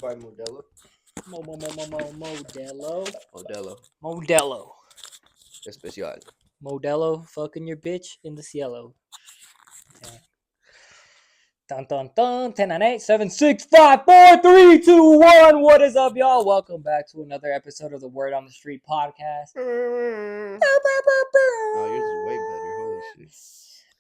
by Modelo. Modelo. Especial. Modelo fucking your bitch in the cielo. Okay. Dun dun dun 10 9 8 7 6 5 4 3 2 1. What is up, y'all? Welcome back to another episode of the Word on the Street podcast. Oh, yours is way better. Holy shit.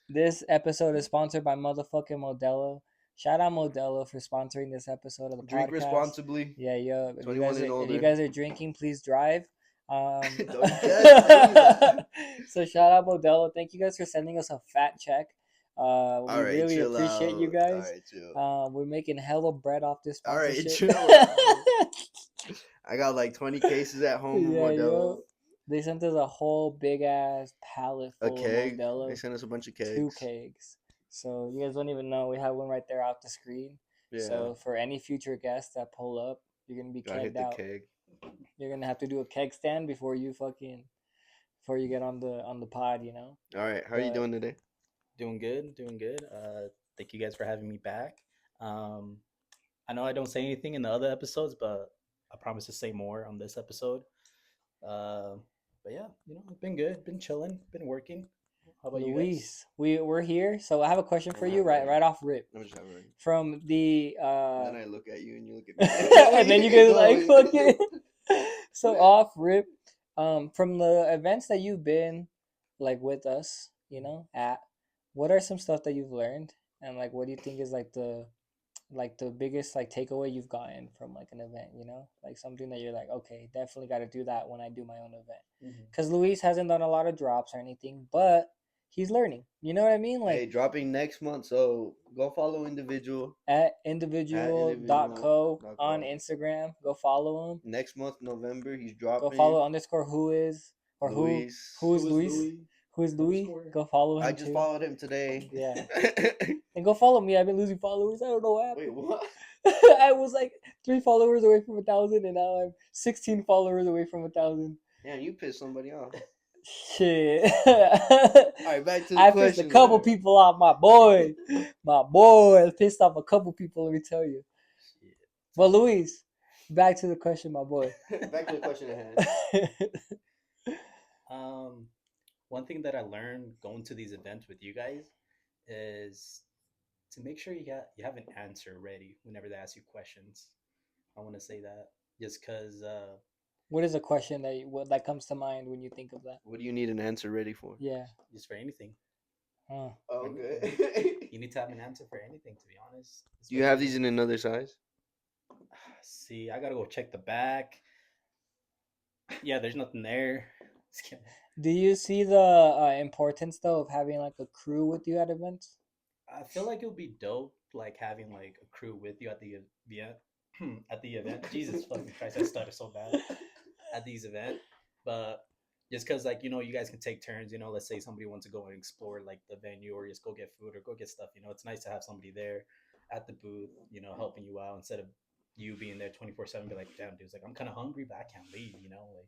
This episode is sponsored by motherfucking Modelo. Shout out Modelo for sponsoring this episode of the Drink podcast. responsibly. Yeah, yo. If 21 and if older. you guys are drinking, please drive. Don't just say that. So shout out Modelo. Thank you guys for sending us a fat check. We Alright, really chill appreciate you out. guys. Alright, chill. We're making hella bread off this Alright, sponsorship. chill out. I got like 20 cases at home of Yeah, Modelo. yo. They sent us a whole big ass pallet A full keg. of Modelo. They sent us a bunch of kegs. 2 kegs. So you guys don't even know. We have one right there out the screen. Yeah. So for any future guests that pull up, you're gonna be Gotta hit kegged the out. keg. You're gonna have to do a keg stand before you get on the pod, you know. Alright, how are you doing today? Doing good. Thank you guys for having me back. I know I don't say anything in the other episodes, but I promise to say more on this episode. But yeah, I've been good, been chilling, been working. How about you guys? We're here. So I have a question for you, right off rip. I'm just having From the and then I look at you and you look at me. and then you guys like fucking. So off rip, from the events that you've been like with us, at, what are some stuff that you've learned, and like what do you think is like the biggest like takeaway you've gotten from like an event, like something that you're like, okay, definitely got to do that when I do my own event, because Luis hasn't done a lot of drops or anything, but he's learning, you know what I mean? Like, hey, dropping next month, so go follow Individual at individual.co on Instagram. Go follow him. Next month, November, he's dropping. Go follow _ who is or Luis. who is Luis? Who is Louis? Go follow him. I just followed him today. Yeah. And go follow me. I've been losing followers. I don't know what happened. Wait, what? I was like 3 followers away from 1,000, and now I'm 16 followers away from 1,000. Yeah, you pissed somebody off. Shit. Alright, back to the I question. pissed a couple people off, my boy. I pissed off a couple people, let me tell you. Shit. Well, Luis, back to the question, my boy. Back to the question at hand. One thing that I learned going to these events with you guys is to make sure you have an answer ready whenever they ask you questions. I want to say that just because. What is a question that comes to mind when you think of that? What do you need an answer ready for? Yeah. Just for anything. Huh. Okay. You need to have an answer for anything, to be honest. Do you have these in another size? See, I gotta go check the back. Yeah, there's nothing there. Do you see the importance though of having like a crew with you at events? I feel like it would be dope, like having like a crew with you at the event. Jesus fucking Christ, I stutter so bad at these events. But just because like you guys can take turns. Let's say somebody wants to go and explore like the venue, or just go get food or go get stuff. It's nice to have somebody there at the booth, helping you out instead of you being there 24/7. Be like, damn, dude, like I'm kind of hungry, but I can't leave. Like.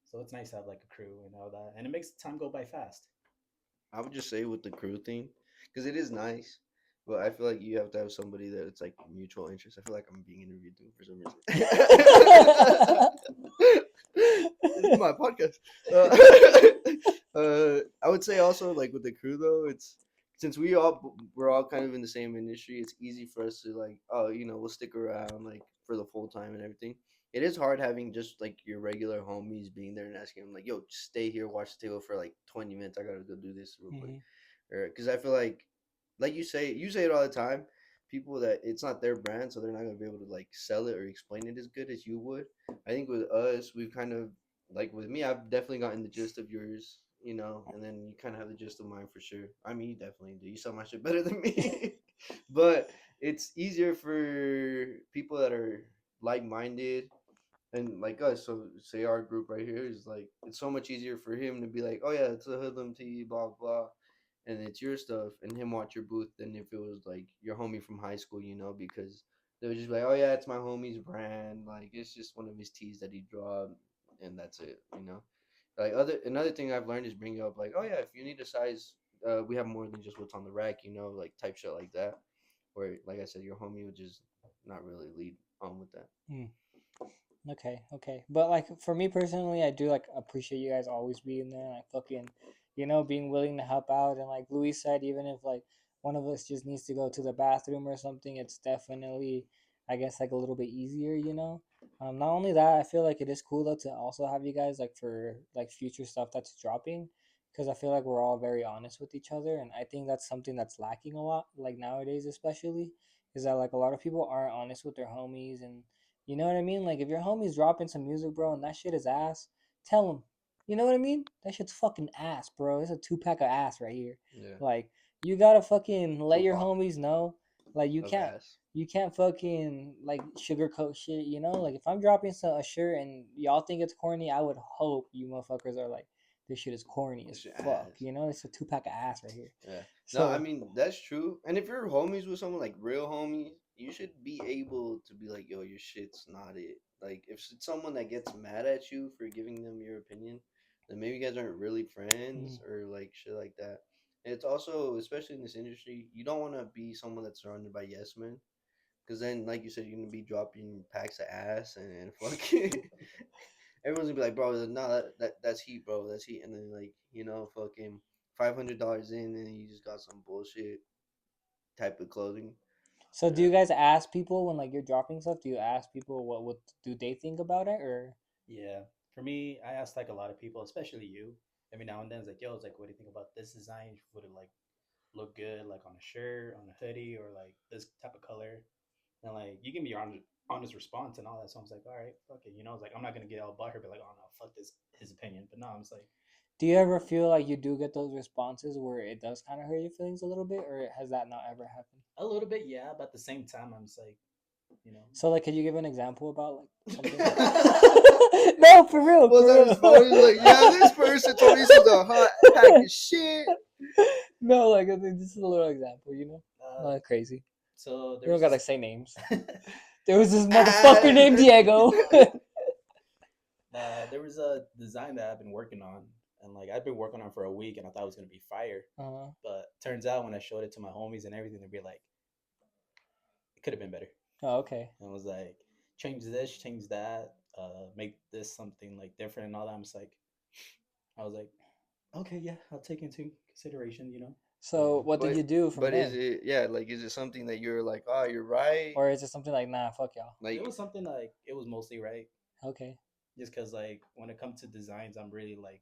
So it's nice to have like a crew and all that, and it makes time go by fast. I would just say with the crew thing, because it is nice, but I feel like you have to have somebody that it's like mutual interest. I feel like I'm being interviewed too for some reason. This is my podcast. I would say also like with the crew though, it's since we're all kind of in the same industry, it's easy for us to like, we'll stick around like for the full time and everything. It is hard having just like your regular homies being there and asking them like, yo, just stay here, watch the table for like 20 minutes. I gotta go do this real quick. Because I feel like you say it all the time. People that it's not their brand, so they're not gonna be able to like sell it or explain it as good as you would. I think with us, we've kind of like with me, I've definitely gotten the gist of yours, and then you kind of have the gist of mine for sure. I mean, you definitely do. You sell my shit better than me, but it's easier for people that are like-minded. And like us, so say our group right here is like, it's so much easier for him to be like, oh yeah, it's a hoodlum tee, blah blah, and it's your stuff, and him watch your booth than if it was like your homie from high school, because they would just be like, oh yeah, it's my homie's brand, like it's just one of his tees that he dropped, and that's it, Like another thing I've learned is bringing up like, oh yeah, if you need a size, we have more than just what's on the rack, like type shit like that, where like I said, your homie would just not really lead on with Mm. Okay. But like for me personally, I do like appreciate you guys always being there, like fucking, being willing to help out. And like Luis said, even if like one of us just needs to go to the bathroom or something, it's definitely, I guess, like a little bit easier. Not only that, I feel like it is cool though to also have you guys like for like future stuff that's dropping, because I feel like we're all very honest with each other, and I think that's something that's lacking a lot, like nowadays especially, is that like a lot of people aren't honest with their homies. And you know what I mean? Like if your homie's dropping some music, bro, and that shit is ass, tell him. You know what I mean? That shit's fucking ass, bro. It's a 2 pack of ass right here. Yeah. Like you gotta fucking let your Tupac homies know. Like of ass. you can't fucking like sugarcoat shit. Like if I'm dropping a shirt and y'all think it's corny, I would hope you motherfuckers are like, this shit is corny as It's your fuck. ass. It's a 2 pack of ass right here. Yeah. No, I So mean that's true. And if you're homies with someone like real homies, you should be able to be like, yo, your shit's not it. Like if it's someone that gets mad at you for giving them your opinion, then maybe you guys aren't really mm, friends or like shit like that. And it's also, especially in this industry, you don't want to be someone that's surrounded by yes men, because then, like you said, you're gonna be dropping packs of ass and fucking. Everyone's gonna be like, bro, no, that's heat, bro, that's heat, and then like fucking $500 in, and you just got some bullshit type of clothing. so do Yeah. you guys ask people when like you're dropping stuff? Do you ask people what do they think about it or? Yeah. For me, I asked like a lot of people, especially you. Every now and then, it's like, yo, it's like, what do you think about this design? Would it like look good, like on a shirt, on a hoodie, or like this type of color? And like, you give me your honest response and all that. So I was like, all right, fuck it. It's like I'm not gonna get all butthurt, but like, oh no, fuck this, his opinion. But no, I'm just like, Do you ever feel like you do get those responses where it does kind of hurt your feelings a little bit, or has that not ever happened? a little bit, yeah. But at the same time, I'm just like, you know, So like, could you give an example about like something? Was No, for real, for that his phone? He was like, yeah, this person told me this is a hot pack real. of shit. No, like I think this is a little example, uh, not crazy. so there You don't was gotta this. say names. There was this motherfucker Ah. named Diego. There was a design that I've been working on, and like I've been working on for a week, and I thought it was gonna be fire. uh, But turns out when I showed it to my homies and everything, they'd be like, it could have been better. oh, okay. And I was like, change this, change that, make this something like different and all that. I was like, okay, yeah, I'll take into consideration. So what did but you do from but is there, it, yeah, like, is it something that you're like, oh, you're right, or is it something like, nah, fuck y'all? It like, was something like it was mostly right, Okay. just because like when it comes to designs, I'm really like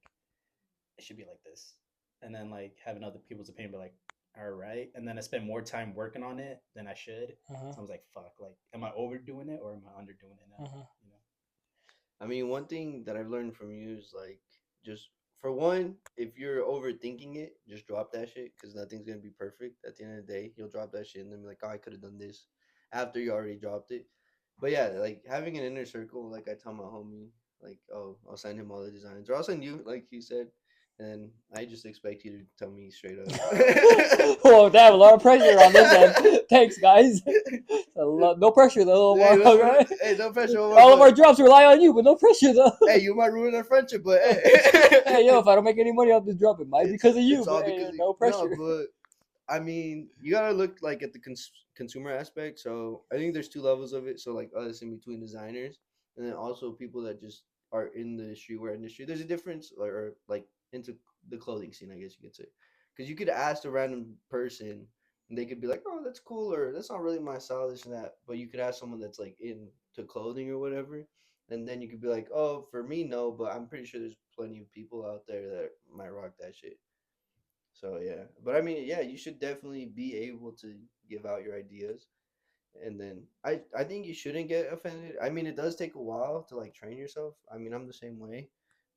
it should be like this, and then like having other people's opinion, be like, all right, and then I spend more time working on it than I should. Uh huh. So I was like, fuck, like, am I overdoing it or am I underdoing it now? Uh huh. You know? I mean, one thing that I've learned from you is like, just for one, if you're overthinking it, just drop that shit because nothing's gonna be perfect. At the end of the day, you'll drop that shit and then be like, oh, I could have done this after you already dropped it. But yeah, like having an inner circle, like I tell my homie, like, oh, I'll send him all the designs, or I'll send you, like he said, and I just expect you to tell me straight up. Oh, they have a lot of pressure on this end. Thanks, guys. No pressure though, Hey, Omar. Okay? hey, no pressure, Omar, All of our but drops rely on you, but no pressure though. hey, you might ruin our friendship, but Hey, yo, hey. if I don't make any money off this drop, it might be because of you. It's all But hey, because no no, pressure. but I mean, you gotta look like at the consumer aspect. So I think there's two levels of it. So like us in between designers, and then also people that just are in the streetwear industry. There's a difference, or like into the clothing scene, I guess you could say, because you could ask a random person, and they could be like, "Oh, that's cool," or "That's not really my style," this and that. But you could ask someone that's like into clothing or whatever, and then you could be like, "Oh, for me, no," but I'm pretty sure there's plenty of people out there that might rock that shit. So yeah, but I mean, yeah, you should definitely be able to give out your ideas, and then I think you shouldn't get offended. I mean, it does take a while to like train yourself. I mean, I'm the same way,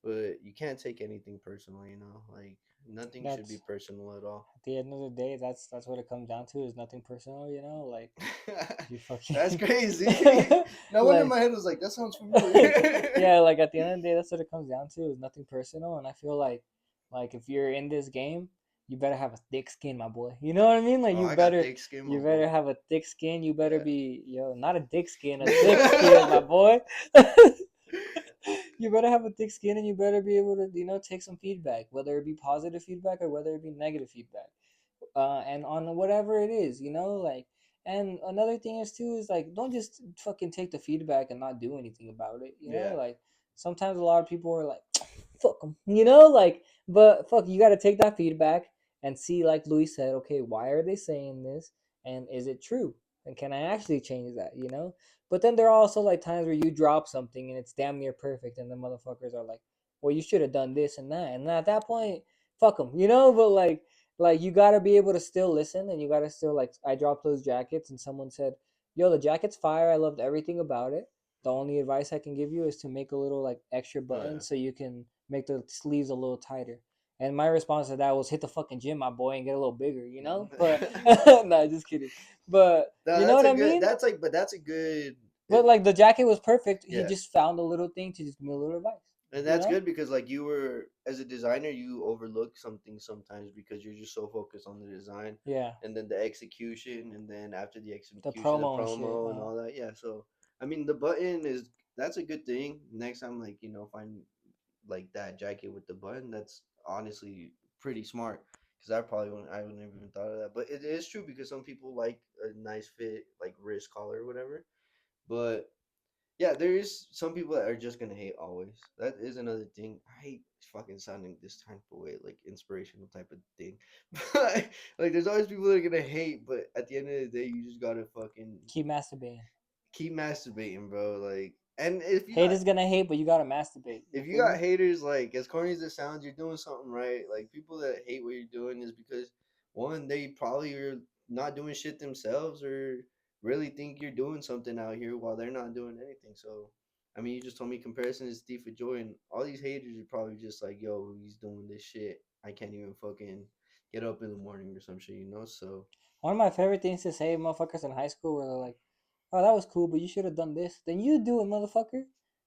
but you can't take anything personal. Like nothing should be That's personal at all. at the end of the day, that's what it comes down to. Is nothing personal, Like you That's fucking crazy. No one in like my head was like, that sounds familiar. yeah, like at the end of the day, that's what it comes down to. Is nothing personal, and I feel like if you're in this game, you better have a thick skin, my boy. You know what I mean? Like Oh, I got thick skin, my you boy. better have a thick skin. You better Yeah. be not a dick skin, a thick skin, my boy. You better have a thick skin, and you better be able to take some feedback, whether it be positive feedback or whether it be negative feedback, and on whatever it is, like And another thing is too is like don't just fucking take the feedback and not do anything about it. You know, Yeah. like sometimes a lot of people are like, fuck them, you know, like, but fuck, you got to take that feedback and see, like Louis said, okay, why are they saying this, and is it true, and can I actually change that, you know? But then there are also like times where you drop something and it's damn near perfect, and the motherfuckers are like, well, you should have done this and at that point, fuck them, you know. But like you gotta be able to still listen, and you gotta still like I dropped those jackets, and someone said, "Yo, the jacket's fire. I loved everything about it. The only advice I can give you is to make a little like extra Oh button yeah. so you can make the sleeves a little tighter." And my response to that was hit the fucking gym, my boy, and get a little bigger, you know? But no, just kidding. But No, you know that's what a I good. mean? That's like, but that's a good. But like the jacket was perfect. He Yeah, just found a little thing to just give me a little advice. and You that's know? good because like you were as a designer, you overlook something sometimes because you're just so focused on the design, Yeah. and then the execution, and then after the The execution, the promo and shit. promo and all that. Yeah, so I mean, the button is that's a good thing. Next time, like find like that jacket with the button. That's honestly pretty smart because I wouldn't have even thought of that. But it is true because some people like a nice fit, like wrist collar or whatever. But yeah, there is some people that are just gonna hate always. That is another thing. I hate fucking sounding this type of way, like inspirational type of thing. But like, there's always people that are gonna hate, but at the end of the day, you just gotta fucking Keep masturbating. keep masturbating, bro. Like, and if you got Haters gonna hate, but you gotta masturbate. You if you feel got me? haters, like as corny as it sounds, you're doing something right. Like people that hate what you're doing is because one, they probably are not doing shit themselves or really think you're doing something out here while they're not doing anything. So I mean, you just told me comparison is thief of joy, and all these haters are probably just like, yo, he's doing this shit. I can't even fucking get up in the morning or some shit. So One of my favorite things to say, motherfuckers in high school, were like, "Oh, that was cool, but you should have done this." Then you do it, motherfucker.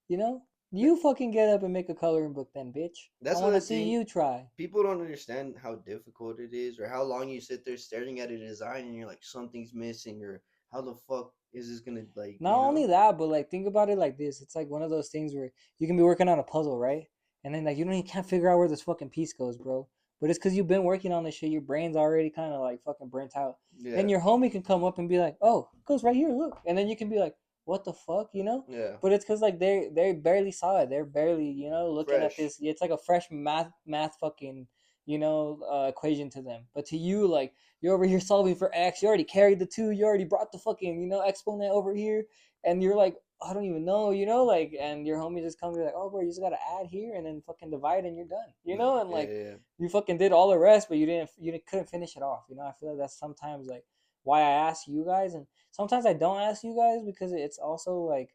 You know, you fucking get up and make a coloring book, then, bitch. I that's want to another see thing. you try. People don't understand how difficult it is or how long you sit there staring at a design and you're like something's missing or how the fuck is this gonna Not only that, but like think about it like this. It's like one of those things where you can be working on a puzzle, right? And then like you can't figure out where this fucking piece goes, bro. But it's because you've been working on this shit. Your brain's already kind of like fucking burnt out. yeah, Then your homie can come up and be like, "Oh, it goes right here, look." And then you can be like, "What the fuck," you know? yeah, But it's because like they barely saw it. They're barely looking at fresh. this. It's like a fresh math fucking equation to them. But to you, like you're over here solving for x. You already carried the two. You already brought the fucking exponent over here, and you're like, I don't even know, like, and your homie just comes like, oh, bro, you just gotta add here and then fucking divide and you're done, and Yeah, like yeah, you fucking did all the rest, but couldn't finish it off. I feel like that's sometimes like why I ask you guys, and sometimes I don't ask you guys because it's also like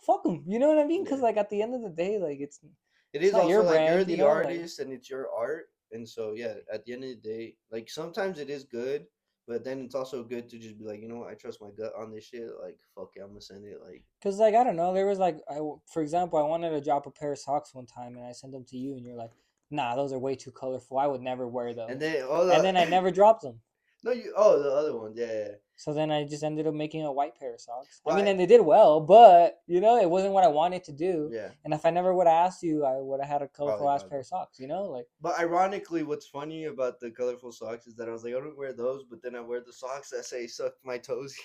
fuck them, you know what I mean? Because yeah. like at the end of the day, like It it's is not your also like you're brand, the like artist and it's your art, and so yeah, at the end of the day, like sometimes it is good, but then it's also good to just be like, you know what, I trust my gut on this shit. Like, fuck it, I'm gonna send it. Like, because like I don't know, there was like for example, I wanted to drop a pair of socks one time and I sent them to you and you're like, nah, those are way too colorful. I would never wear and those, then all and then I the never dropped them. no, you oh the other one, yeah, yeah. So then I just ended up making a white pair of socks. I But mean, and they did well, but it wasn't what I wanted to do. yeah, And if I never would have asked you, I would have had a probably colorful ass got pair them. of socks. Like But ironically, what's funny about the colorful socks is that I was like, I don't wear those, but then I wear the socks that say "suck my toes."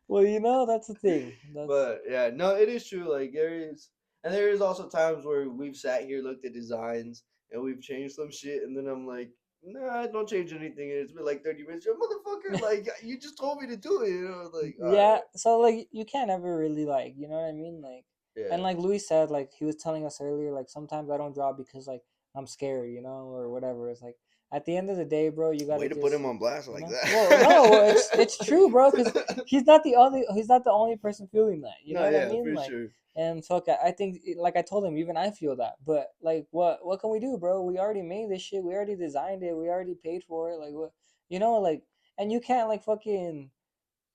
well, that's the thing. That's But yeah, no, it is true. Like there is also times where we've sat here, looked at designs, and we've changed some shit, and then I'm like, nah, don't change anything. And it's been like 30 minutes. Yo, motherfucker, like you just told me to do it. Like, all yeah. right, So like you can't ever really like what I mean, like. And yeah. like Louis said, like he was telling us earlier, like sometimes I don't draw because like I'm scared, or whatever. It's like at the end of the day, bro, you gotta Way to put just, him on blast like Well, no, that. it's true, bro, because he's not the only person feeling that. You know No, what I yeah, mean? for Like, sure. and fuck, I think, like I told him, even I feel that. But like, what can we do, bro? We already made this shit. We already designed it. We already paid for it. Like, what, like, and you can't like fucking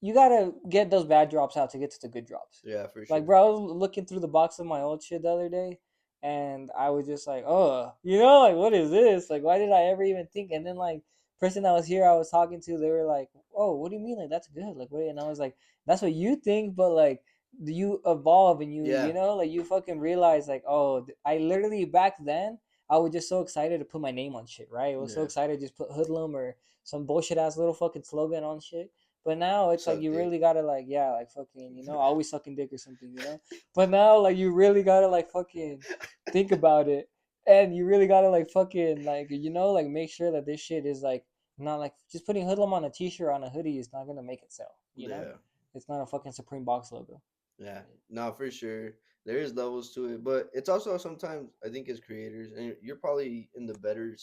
you gotta get those bad drops out to get to the good drops. Yeah, for Like, sure. bro, I was looking through the box of my old shit the other day, and I was just like, oh, like, what is this? Like, why did I ever even think? And then, like, person that was here, I was talking to, they were like, oh, what do you mean? Like, that's good. Like, what? And I was like, that's what you think, but like, do you evolve and Yeah, like, you fucking realize, like, oh, I literally back then, I was just so excited to put my name on shit, right? I was so yeah, excited to just put Hoodlum or some bullshit ass little fucking slogan on shit. But now it's like Suck you dick. really gotta like yeah like fucking always sucking dick or something But now like you really gotta like fucking think about it, and you really gotta like fucking like like make sure that this shit is like not like just putting hoodlum on a t-shirt on a hoodie is not gonna make it sell. Yeah. It's not a fucking Supreme box logo. Yeah, no, for sure. There is levels to it, but it's also sometimes I think as creators, and you're probably in the better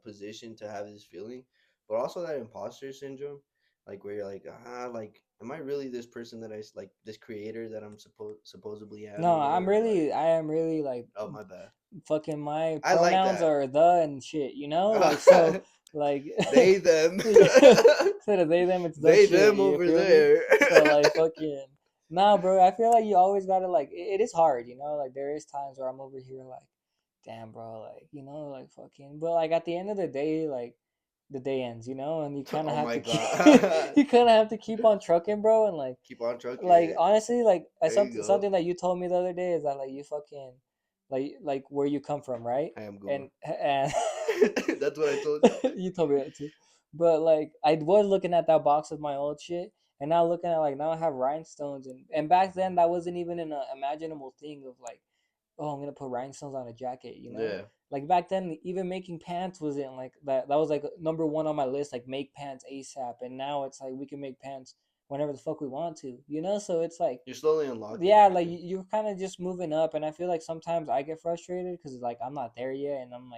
position to have this feeling, but also that imposter syndrome, like where you're like, am I really this person that like this creator that I'm supposedly am No, or whatever? Like, I am really like oh my bad. fucking my I like pronouns that. are the and shit, like so like They them, instead of they them it's the they shit, them you over feel me? there. So like fucking nah bro, I feel like you always gotta like it is hard, like there is times where I'm over here like damn bro, like like fucking but like at the end of the day like the day ends, and you kind of Oh have my to keep god. you kind of have to keep on trucking, bro, and Keep on trucking. like honestly, like There you go. something that you told me the other day is that like you fucking like where you come from, right? I am going. And That's what I told you. you told me that too. But like I was looking at that box of my old shit, and now looking at like now I have rhinestones, and back then that wasn't even an imaginable thing of like oh, I'm gonna put rhinestones on a jacket. Yeah. Like back then, even making pants wasn't like that. That was like number one on my list, like make pants ASAP. And now it's like we can make pants whenever the fuck we want to. So it's like, You're slowly unlocking yeah, like everything. you're kind of just moving up. And I feel like sometimes I get frustrated because like I'm not there yet, and I'm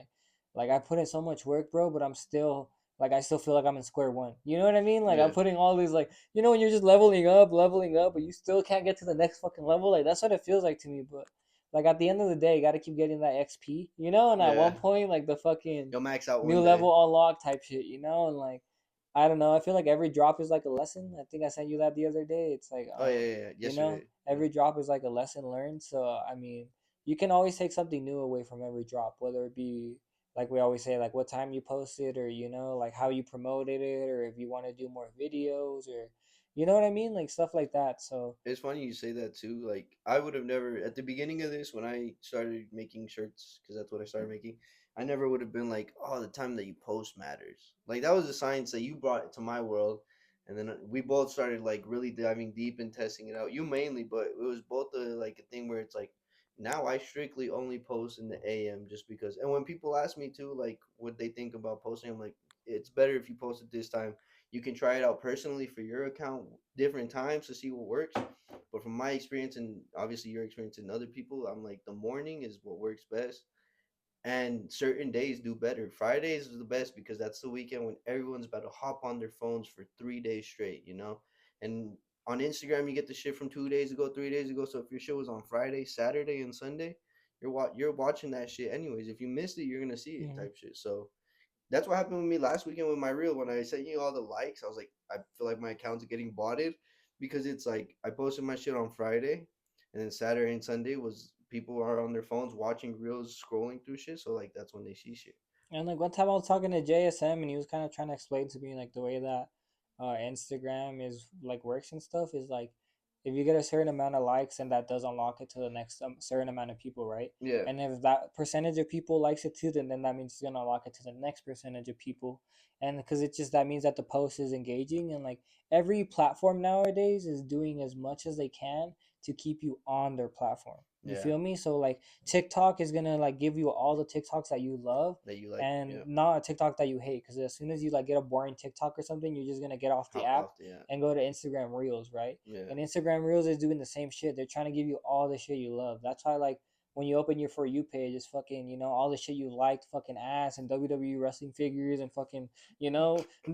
like I put in so much work, bro, but I'm still. Like I still feel like I'm in square one. You know what I mean? Like I'm Yeah. putting all these like when you're just leveling up, but you still can't get to the next fucking level. Like that's what it feels like to me. But like at the end of the day, you got to keep getting that XP. And at Yeah. one point, like the fucking You'll max out new one day. level unlock type shit. And like I don't know, I feel like every drop is like a lesson. I think I sent you that the other day. It's like Oh yeah, yeah, yeah. Yesterday. Yeah. every drop is like a lesson learned. So I mean, you can always take something new away from every drop, whether it be like we always say, like what time you posted, or like how you promoted it, or if you want to do more videos, or you know what I mean, like stuff like that. So It's funny you say that too. Like I would have never at the beginning of this when I started making shirts because that's what I started making. I never would have been like, oh, the time that you post matters. Like that was the science that you brought to my world, and then we both started like really diving deep and testing it out. You mainly, but it was both like a thing where it's like now I strictly only post in the AM just because. And when people ask me too, like what they think about posting, I'm like, it's better if you post it this time. You can try it out personally for your account different times to see what works. But from my experience and obviously your experience and other people, I'm like the morning is what works best. And certain days do better. Fridays is the best because that's the weekend when everyone's about to hop on their phones for 3 days straight. And on Instagram you get the shit from 2 days ago, 3 days ago. So if your show was on Friday, Saturday, and Sunday, you're watching that shit anyways. If you missed it, you're gonna see it mhm. type shit. So that's what happened with me last weekend with my reel. When I sent you all the likes, I was like, I feel like my account's getting botted because it's like I posted my shit on Friday, and then Saturday and Sunday was people are on their phones watching reels, scrolling through shit. So like that's when they see shit. And like one time I was talking to JSM, and he was kind of trying to explain to me like the way that Instagram is like works and stuff is like if you get a certain amount of likes, and that does unlock it to the next certain amount of people, right? Yeah, And if that percentage of people likes it too, then that means it's gonna unlock it to the next percentage of people. And because it just that means that the post is engaging, and like every platform nowadays is doing as much as they can to keep you on their platform. You yeah, feel me? So like TikTok is gonna like give you all the TikToks that you love, that you like. and Yeah, not a TikTok that you hate. Because as soon as you like get a boring TikTok or something, you're just gonna get off the hop app off the yeah, and go to Instagram Reels, right? yeah. And Instagram Reels is doing the same shit. They're trying to give you all the shit you love. That's why like when you open your For You page, it's fucking all the shit you liked, fucking ass and WWE wrestling figures and fucking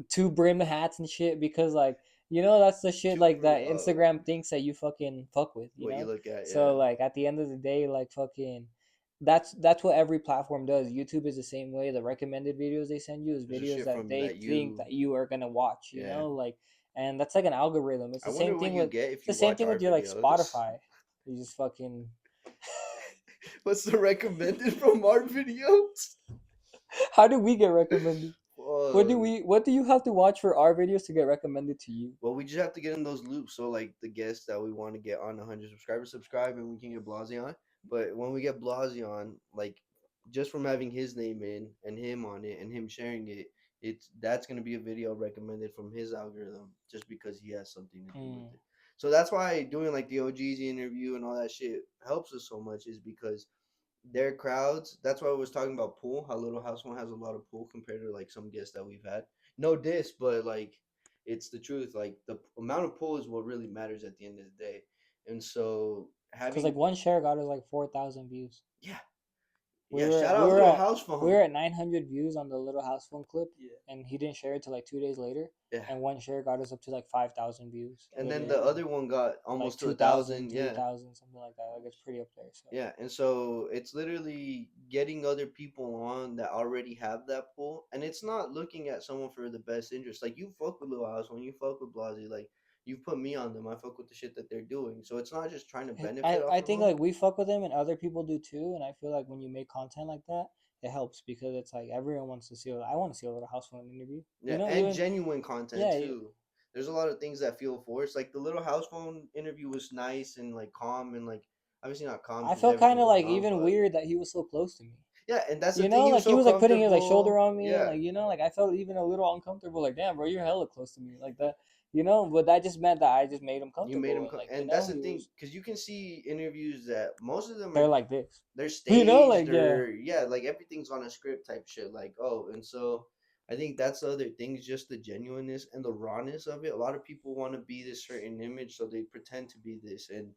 two brim hats and shit, because like that's the shit like that Instagram thinks that you fucking fuck with. What you look at, yeah. So like at the end of the day, like fucking that's what every platform does. YouTube is the same way. The recommended videos they send you is There's just videos shit that from they that think you, that you are gonna watch. yeah. Like, and that's like an algorithm. It's I the same wonder what thing you with get if it's the you same watch thing our with your like videos. Spotify. You just fucking. What's the recommended from our videos? How do we get recommended? Whoa. What do you have to watch for our videos to get recommended to you? Well, we just have to get in those loops. So, like the guests that we want to get on 100 subscribers, subscribe, and we can get Blasey on. But when we get Blasey on, like just from having his name in and him on it and him sharing it, that's gonna be a video recommended from his algorithm just because he has something to do Mm. with it. So that's why doing like the OGs interview and all that shit helps us so much is because their crowds. That's why I was talking about pool. How Little House One has a lot of pool compared to like some guests that we've had. No diss, but like it's the truth. Like the amount of pool is what really matters at the end of the day. And so Cause like having one share got us like 4,000 views. yeah, We yeah. were Shout we out were Little at House we Phone. were at 900 views on the Little House Phone clip, Yeah. and he didn't share it till like 2 days later. Yeah. And one share got us up to like 5,000 views. And then the Literally, other one got like almost to 2,000, 1,000. three Yeah. thousand, something like that. Like it's pretty up there. So Yeah, and so it's literally getting other people on that already have that pull, and it's not looking at someone for the best interest. Like you fuck with Lil House when you fuck with Blasey, like you put me on them. I fuck with the shit that they're doing. So it's not just trying to benefit I off of think them. like we fuck with them and other people do too. And I feel like when you make content like that, it helps because it's like everyone wants to see. I want to see a Little House Phone interview. Yeah, You know, and even genuine content yeah, too. There's a lot of things that feel forced. Like the Little House Phone interview was nice and like calm and like obviously not calm I because felt kind everything of going like on, even but weird that he was so close to me. yeah, and that's the You thing. know, He was like he so was like putting his like shoulder comfortable. on me, and Yeah, like like I felt even a little uncomfortable. Like, damn, bro, you're hella close to me, like that. But that just meant that I just made him you made comfortable, him, and like and that's the he thing was. because you can see interviews that most of them They're are like this, they're like staged yeah. or yeah, like everything's on a script type shit. Like oh, and so I think that's the other thing is just the genuineness and the rawness of it. A lot of people want to be this certain image, so they pretend to be this, and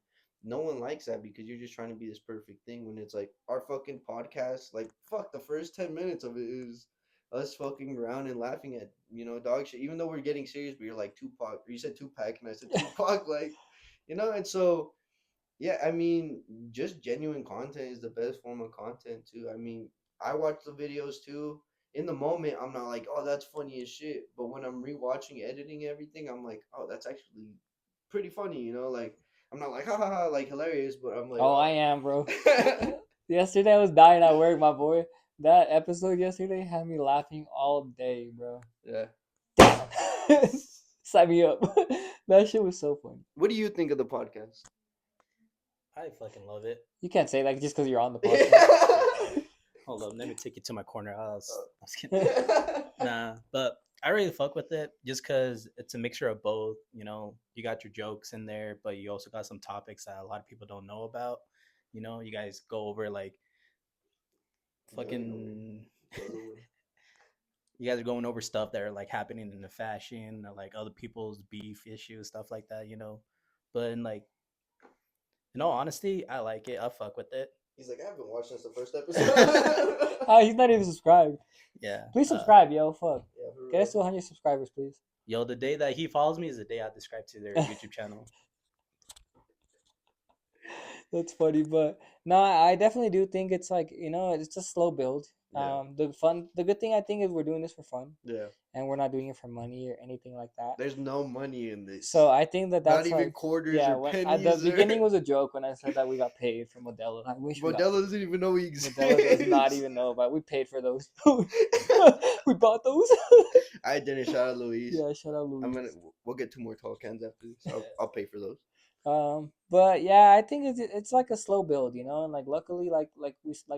no one likes that because you're just trying to be this perfect thing. When it's like our fucking podcast, like fuck, the first 10 minutes of it is us fucking around and laughing at dog shit. Even though we're getting serious, but you're like Tupac, or you said Tupac, and I said Tupac, like and so yeah, I mean, just genuine content is the best form of content too. I mean, I watch the videos too. In the moment, I'm not like, oh, that's funny as shit. But when I'm rewatching, editing everything, I'm like, oh, that's actually pretty funny. Like I'm not like, ha ha ha, like hilarious, but I'm like, Oh, I oh, am, bro. Yesterday I was dying at work, my boy. That episode yesterday had me laughing all day, bro. yeah. Damn, sign me up. That shit was so funny. What do you think of the podcast? I fucking love it. You can't say that just because you're on the podcast. Hold up, let me take you to my corner. I was kidding. Nah, but I really fuck with it just because it's a mixture of both. You got your jokes in there, but you also got some topics that a lot of people don't know about. You guys go over like fucking. You guys are going over stuff that are like happening in the fashion or like other people's beef issues, stuff like that. But in all honesty, I like it. I fuck with it. He's like, I haven't watched since the first episode. Oh, he's not even subscribed. Yeah. Please subscribe, yo. Fuck. Yeah, for Get us to real. 100 subscribers, please. Yo, the day that he follows me is the day I subscribe to their YouTube channel. That's funny, but no, I definitely do think it's like it's a slow build. Yeah. The good thing I think is we're doing this for fun, Yeah. and we're not doing it for money or anything like that. There's no money in this. So I think that's not even like quarters yeah. or At pennies. the beginning was a joke when I said that we got paid from Modelo. I wish we got Modelo doesn't even know we exist. Modelo does not even know about. We paid for those. We bought those. I didn't. Shout out Luis. Yeah, shout out Louis. We'll get 2 more tall cans after this. I'll pay for those. But yeah, I think it's like a slow build, and like luckily, like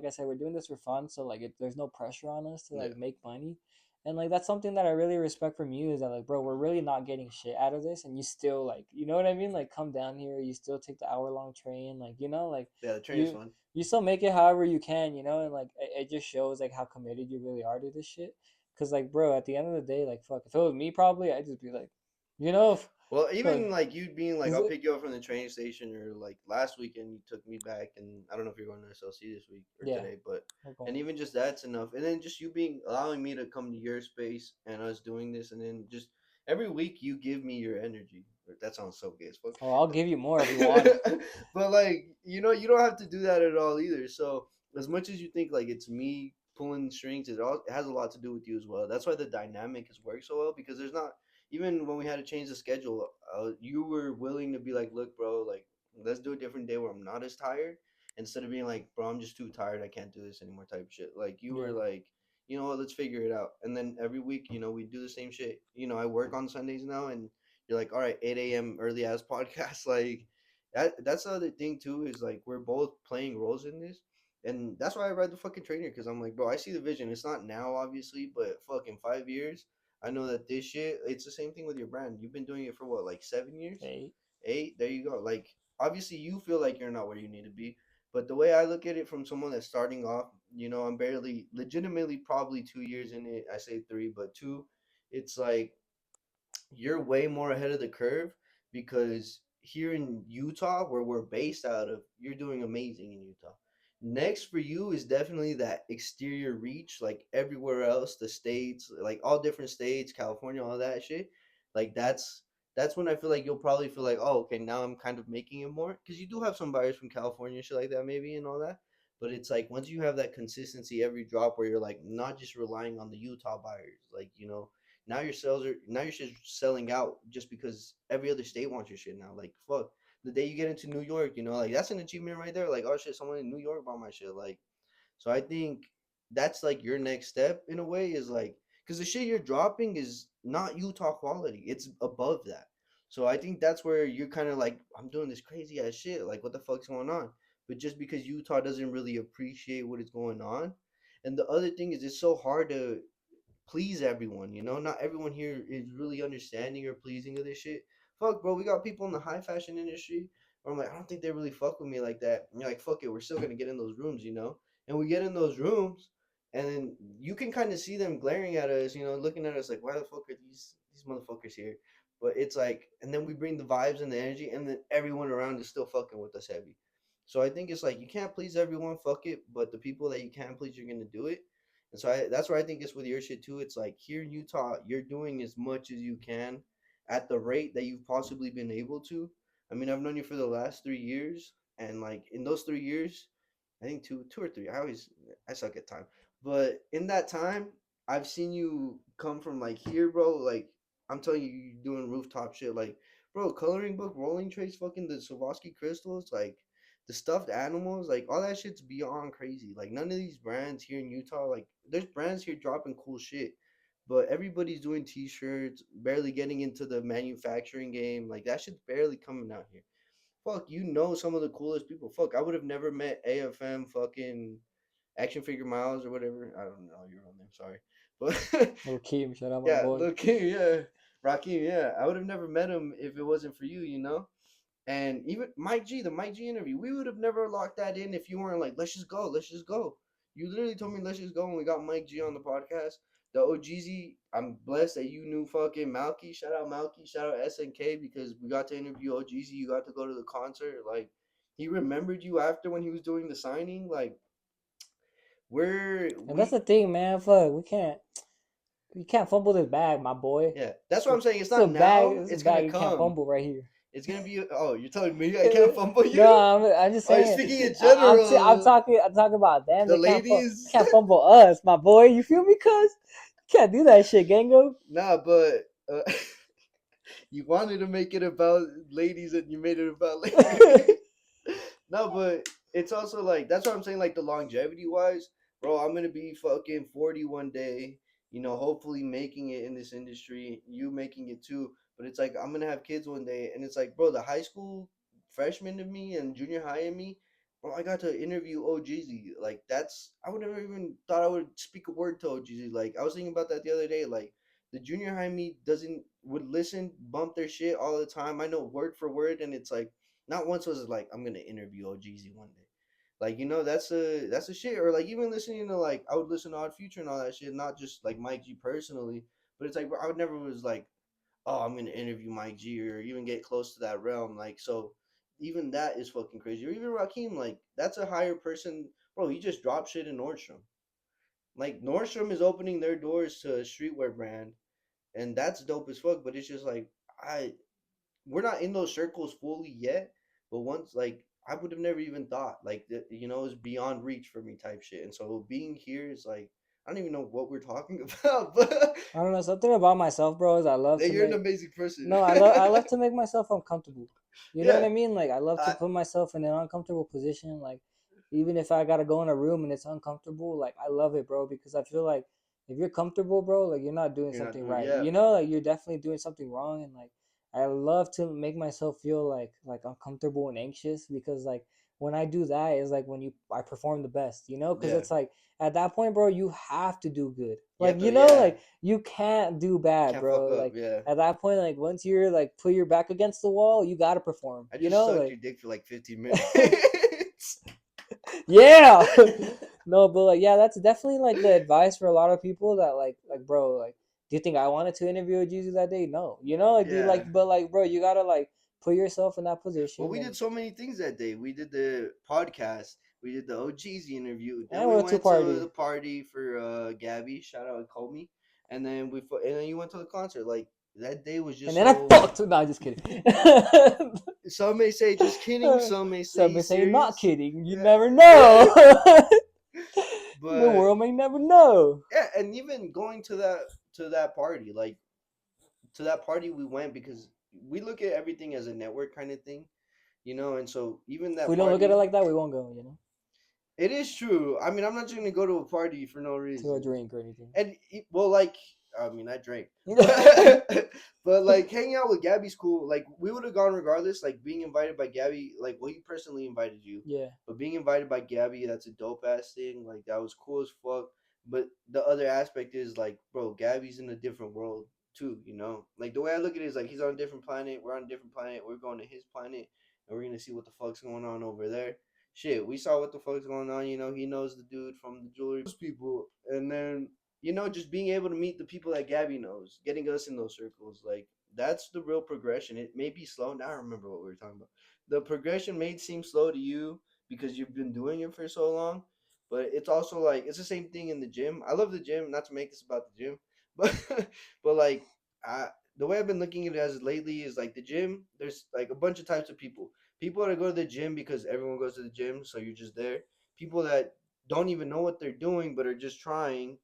I said, we're doing this for fun, so like there's no pressure on us to like Yeah. make money, and like that's something that I really respect from you is that like, bro, we're really not getting shit out of this, and you still like, you know what I mean, like come down here, you still take the hour-long train, like like Yeah, the train is fun. you still make it however you can, and like it just shows like how committed you really are to this shit, cause like bro, at the end of the day, like fuck, if it was me, probably I'd just be like, Well, fuck. even like you being like, Is I'll it- pick you up from the train station, or like last weekend you took me back, and I don't know if you're going to SLC this week or Yeah. today, but we're going. and even just that's enough. And then just you being allowing me to come to your space and us doing this, and then just every week you give me your energy. That sounds so gay as fuck. Oh, I'll give you more if you want. But like you don't have to do that at all either. So as much as you think like it's me pulling the strings, it has a lot to do with you as well. That's why the dynamic has worked so well because there's not even when we had to change the schedule, you were willing to be like, look, bro, like let's do a different day where I'm not as tired instead of being like, bro, I'm just too tired, I can't do this anymore type shit. Like you were Yeah. like, you know what, let's figure it out. And then every week, we do the same shit. I work on Sundays now, and you're like, all right, 8 a.m. early ass podcast. Like that's the other thing too is like we're both playing roles in this. And that's why I read the fucking trainer, because I'm like, bro, I see the vision. It's not now, obviously, but fucking 5 years. I know that this shit. It's the same thing with your brand. You've been doing it for what, like 7 years? Hey, 8. There you go. Like, obviously, you feel like you're not where you need to be. But the way I look at it from someone that's starting off, I'm barely, legitimately, probably 2 years in it. I say three, but two. It's like you're way more ahead of the curve, because here in Utah, where we're based out of, you're doing amazing in Utah. Next for you is definitely that exterior reach, like everywhere else, the states, like all different states, California, all that shit. Like that's when I feel like you'll probably feel like, oh, okay, now I'm kind of making it more, because you do have some buyers from California, shit like that, maybe, and all that. But it's like once you have that consistency every drop, where you're like not just relying on the Utah buyers, like now your shit's selling out just because every other state wants your shit now. Like fuck, the day you get into New York, like that's an achievement right there. Like, oh shit, someone in New York bought my shit. Like, so I think that's like your next step in a way, is like, because the shit you're dropping is not Utah quality. It's above that. So I think that's where you're kind of like, I'm doing this crazy ass shit. Like, what the fuck's going on? But just because Utah doesn't really appreciate what is going on. And the other thing is, it's so hard to please everyone. Not everyone here is really understanding or pleasing of this shit. Fuck, bro, we got people in the high fashion industry where I'm like, I don't think they really fuck with me like that. And you're like, fuck it, we're still gonna get in those rooms. And we get in those rooms, and then you can kind of see them glaring at us, looking at us like, why the fuck are these motherfuckers here? But it's like, and then we bring the vibes and the energy, and then everyone around is still fucking with us heavy. So I think it's like you can't please everyone, fuck it, but the people that you can please, you're gonna do it. And so that's where I think it's with your shit too. It's like here in Utah, you're doing as much as you can at the rate that you've possibly been able to. I mean, I've known you for the last 3 years, and like in those 3 years, I think two or three. I suck at time, but in that time, I've seen you come from like here, bro. Like I'm telling you, you're doing rooftop shit. Like, bro, coloring book, rolling trays, fucking the Swarovski crystals, like the stuffed animals, like all that shit's beyond crazy. Like none of these brands here in Utah, like there's brands here dropping cool shit, but everybody's doing t-shirts, barely getting into the manufacturing game. Like that shit's barely coming out here. Fuck, some of the coolest people. Fuck, I would have never met AFM fucking Action Figure Miles or whatever. I don't know your own name, sorry. But little Kim, shout out my yeah, boy. look here, yeah. Rakim, yeah. I would have never met him if it wasn't for you. And even the Mike G interview, we would have never locked that in if you weren't like, let's just go, let's just go. You literally told me let's just go when we got Mike G on the podcast. The OGZ, I'm blessed that you knew fucking Malky. Shout out Malky, shout out SNK, because we got to interview OGZ. You got to go to the concert. Like, he remembered you after when he was doing the signing. Like, we're And that's we the thing, man. Fuck, you can't fumble this bag, my boy. yeah. That's what I'm saying. It's It's a not bag. now. It's a It's gonna bag you can't come. fumble right here. It's gonna be. Oh, you're telling me I can't fumble No, you? I'm just Oh, you're saying. speaking in I'm general. talking. I'm talking about them. The They ladies. can't fumble us, my boy. You feel me? Cuz you can't do that shit, Gango. Nah, but you wanted to make it about ladies and you made it about ladies. No, but it's also like that's what I'm saying. Like the longevity wise, bro, I'm gonna be fucking 40 one day. Hopefully making it in this industry. You making it too. But it's like I'm gonna have kids one day, and it's like, bro, the high school freshman of me and junior high in me, bro, I got to interview OGZ. Like I would never even thought I would speak a word to OGZ. Like I was thinking about that the other day. Like the junior high me doesn't would listen, bump their shit all the time. I know word for word, and it's like not once was it like I'm gonna interview OGZ one day. Like that's a shit. Or like even listening to like I would listen to Odd Future and all that shit, not just like Mike G personally, but it's like I would never was like, oh, I'm gonna interview Mike G or even get close to that realm. Like so, even that is fucking crazy. Or even Rakim, like that's a higher person, bro. He just dropped shit in Nordstrom. Like Nordstrom is opening their doors to a streetwear brand, and that's dope as fuck. But it's just like I we're not in those circles fully yet, but once like I would have never even thought like that, it's beyond reach for me type shit. And so being here is like I don't even know what we're talking about, but I don't know. Something about myself, bro, is I love to you're an make. amazing person. No, I love to make myself uncomfortable. You know what Yeah, I mean? Like I love to I, put myself in an uncomfortable position. Like even if I gotta go in a room and it's uncomfortable, like I love it, bro, because I feel like if you're comfortable, bro, like you're not doing you're not something doing right. yeah. Like you're definitely doing something wrong, and like I love to make myself feel like uncomfortable and anxious because like when I do that is like when I perform the best, you know, because Yeah. it's like at that point, bro, you have to do good. You have Like to, you know, yeah. like you can't do bad, Can't fuck bro. up, Like yeah. at that point, like once you're like put your back against the wall, you gotta perform. I You just know, sucked like your dick for like 15 minutes. yeah. No, but like yeah, that's definitely like the advice for a lot of people that like bro, like do you think I wanted to interview with Jesus that day? No. You know, like do you Yeah. like but like bro, you gotta like put yourself in that Well, position we did and so many things that day. We did the podcast. We did the OGZ interview. Then and we we went to a went to the party. party for Gabby. Shout out, called me. And then and then you went to the concert. Like that day was And just then I so. fucked. No, just kidding. Some may say just kidding. Some may Some say may say not serious. kidding. You never Yeah. know. The But world may never know. yeah, and even going to that party, like to that party we went because we look at everything as a network kind of thing, you know. And so even If we that don't look at it party, like that, we won't go, you know, it is true. I mean, I'm not just gonna go to a party for no to a reason. drink or anything. And well, like, I mean, I drank, but like hanging out with Gabby's cool. Like we would have gone regardless. Like being invited by Gabby, like well, he personally invited you, Yeah. but being invited by Gabby, that's a dope ass thing. Like that was cool as fuck. But the other aspect is like, bro, Gabby's in a different world too. You know, like the way I look at it is like he's on a different planet. We're on a different planet. We're going to his planet, and we're gonna see what the fuck's going on over there. Shit, we saw what the fuck's going on. You know, he knows the dude from the jewelry people, and then you know, just being able to meet the people that Gabby knows, getting us in those circles, like that's the real progression. It may be slow. Now I remember what we were talking about. The progression may seem slow to you because you've been doing it for so long, but it's also like it's the same thing in the gym. I love the gym. Not to make this about the gym, but but like I, the way I've been looking at it as lately is like the gym. There's like a bunch of types of people. People that go to the gym because everyone goes to the gym, so you're just there. People that don't even know what they're doing but are just trying.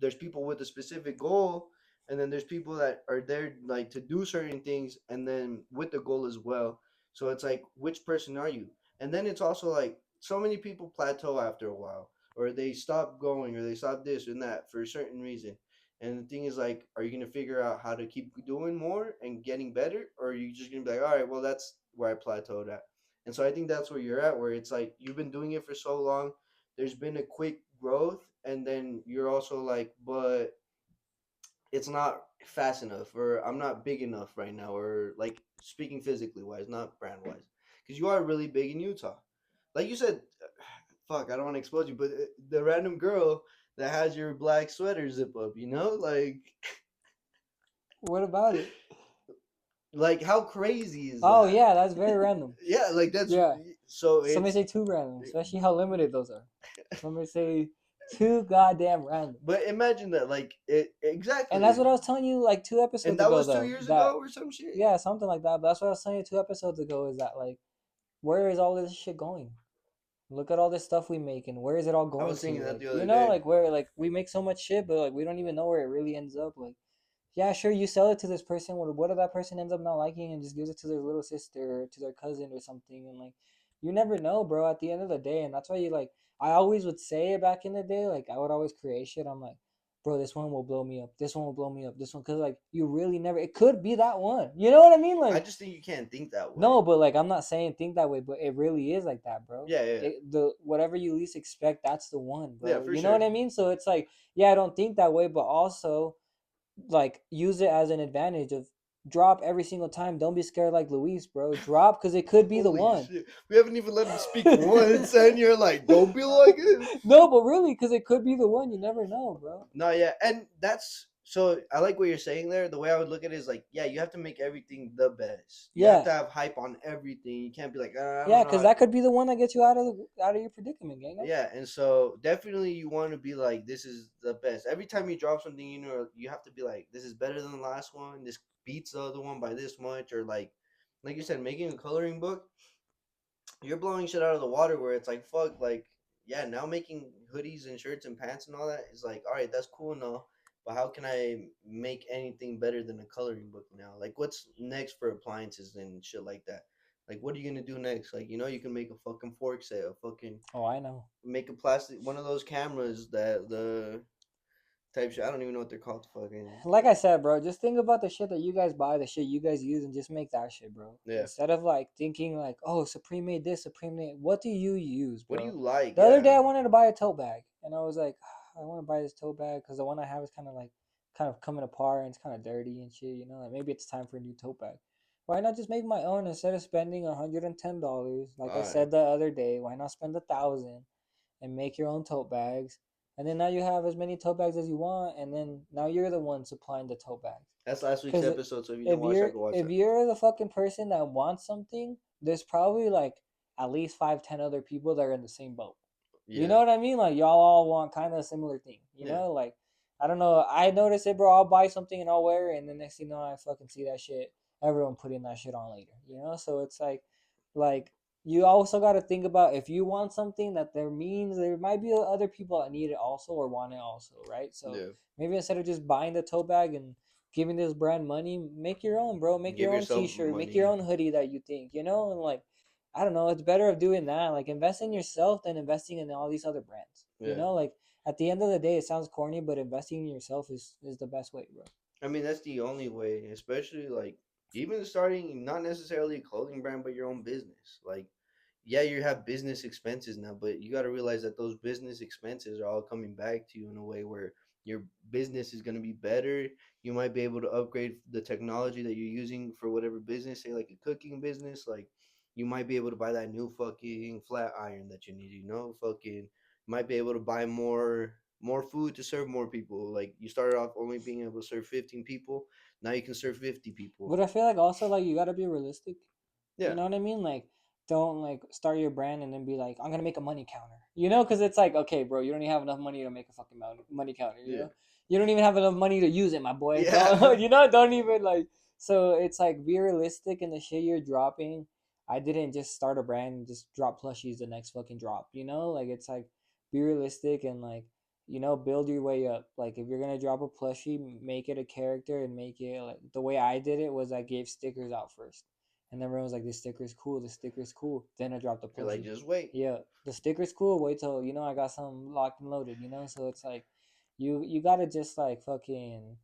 There's people with a specific goal, and then there's people that are there like to do certain things and then with the goal as well. So it's like, which person are you? And then it's also like so many people plateau after a while, or they stop going, or they stop this and that for a certain reason. And the thing is like, are you gonna figure out how to keep doing more and getting better, or are you just gonna be like, all right, well that's where I plateaued at? And so I think that's where you're at, where it's like you've been doing it for so long, there's been a quick growth, and then you're also like, but it's not fast enough, or I'm not big enough right now, or like speaking physically wise, not brand wise, because you are really big in Utah. Like you said, fuck, I don't want to expose you, but the random girl that has your black sweater zip up, you know, What about it? like how crazy is Oh that? yeah, that's very random. Yeah, like that's Yeah. so Some may it's say too random, especially how limited those are. Some may say too goddamn random. but imagine that, like it And that's exactly. what I was telling you like 2 episodes And that ago was two though. years That ago or some shit. yeah, something like that. But that's what I was telling you 2 episodes ago is that like where is all this shit going? Look at all this stuff we make and where is it all I going was to? thinking that Like, the you other know, day. like where like we make so much shit, but like we don't even know where it really ends up. Like, yeah, sure, you sell it to this person. What if that person ends up not liking and just gives it to their little sister or to their cousin or something? And like, you never know, bro. At the end of the day, and that's why you like. I always would say back in the day, like I would always create shit. I'm like, bro, this one will blow me up. This one will blow me up. This one, cause like you really never. It could be that one. You know what I mean? I Like, just think you can't think that way. no, but like I'm not saying think that way, but it really is like that, bro. Yeah, yeah, The whatever you least expect, that's the one, yeah, bro. for You know sure. what I mean? So it's like, yeah, I don't think that way, but also like use it as an advantage of drop every single time. Don't be scared like Luis, bro. Drop because it could be the Holy one. shit, we haven't even let him speak once, and you're like, don't be like him. No, but really, because it could be the one. You never know, bro. No, yeah, and that's so. I like what you're saying there. The way I would look at it is like, yeah, you have to make everything the best. You have Yeah, to have hype on everything. You can't be like, I yeah, don't know. because that could be the one that gets you out of your predicament, gang. Yeah, and so definitely you want to be like, this is the best. Every time you drop something, you know, you have to be like, this is better than the last one. This beats the other one by this much, or like you said, making a coloring book, you're blowing shit out of the water. Where it's like, fuck, like, yeah, now making hoodies and shirts and pants and all that is like, all right, that's cool and all, but how can I make anything better than a coloring book now? Like, what's next for appliances and shit like that? Like, what are you gonna do next? Like, you know, you can make a fucking fork set, a fucking Oh, I know. make a plastic one of those cameras that type shit. I don't even know what they're called. Fucking Like I said, bro, just think about the shit that you guys buy, the shit you guys use, and just make that shit, bro. yeah. Instead of like thinking like, oh, Supreme made this, Supreme made. What do you use, What do you bro? like? The other day, Yeah. I wanted to buy a tote bag, and I was like, I want to buy this tote bag because the one I have is kind of coming apart and it's kind of dirty and shit. You know, like maybe it's time for a new tote bag. Why not just make my own instead of spending $110? Like I All right. said the other day, why not spend 1,000 and make your own tote bags? And then now you have as many tote bags as you want, and then now you're the one supplying the tote bags. That's last week's Because episode. So if you don't watch that, go watch if that. you're the fucking person that wants something, there's probably like at least 5, 10 other people that are in the same boat. You Yeah. know what I mean? Like y'all all want kind of a similar thing. You Yeah. know, like I don't know. I notice it, bro. I'll buy something and I'll wear it, and the next thing you know, I fucking see that shit. Everyone putting that shit on later. You know, so it's like you also got to think about if you want something that there means there might be other people that need it also or want it also, right? So Yeah. maybe instead of just buying the tote bag and giving this brand money, make your own, bro. Make Give your own yourself T-shirt, make your money. own hoodie that you think, you know, and like I don't know, it's better of doing that. Like invest in yourself than investing in all these other brands. You Yeah. know, like at the end of the day, it sounds corny, but investing in yourself is the best way, bro. I mean, that's the only way, especially like even starting not necessarily a clothing brand, but your own business. Like, yeah, you have business expenses now, but you got to realize that those business expenses are all coming back to you in a way where your business is going to be better. You might be able to upgrade the technology that you're using for whatever business, say like a cooking business. Like, you might be able to buy that new fucking flat iron that you need. Fucking might be able to buy more food to serve more people. Like you started off only being able to serve 15 people, now you can serve 50 people. But I feel like also like you gotta be realistic. You Yeah, know what I mean? Like, don't like start your brand and then be like, I'm gonna make a money counter. You know, because it's like, okay, bro, you don't even have enough money to make a fucking money counter. You yeah, know, you don't even have enough money to use it, my boy. yeah. Don't you know? Don't even like. So it's like be realistic in the shit you're dropping. I didn't just start a brand and just drop plushies the next fucking drop. You know, like it's like be realistic and like build your way up. Like if you're gonna drop a plushie, make it a character and make it like the way I did it was I gave stickers out first. And then everyone was like, this sticker's cool, this sticker's cool. Then I dropped the You're like, plushie. just wait. Yeah, the sticker's cool. Wait till I got something locked and loaded, So it's like you gotta just like fucking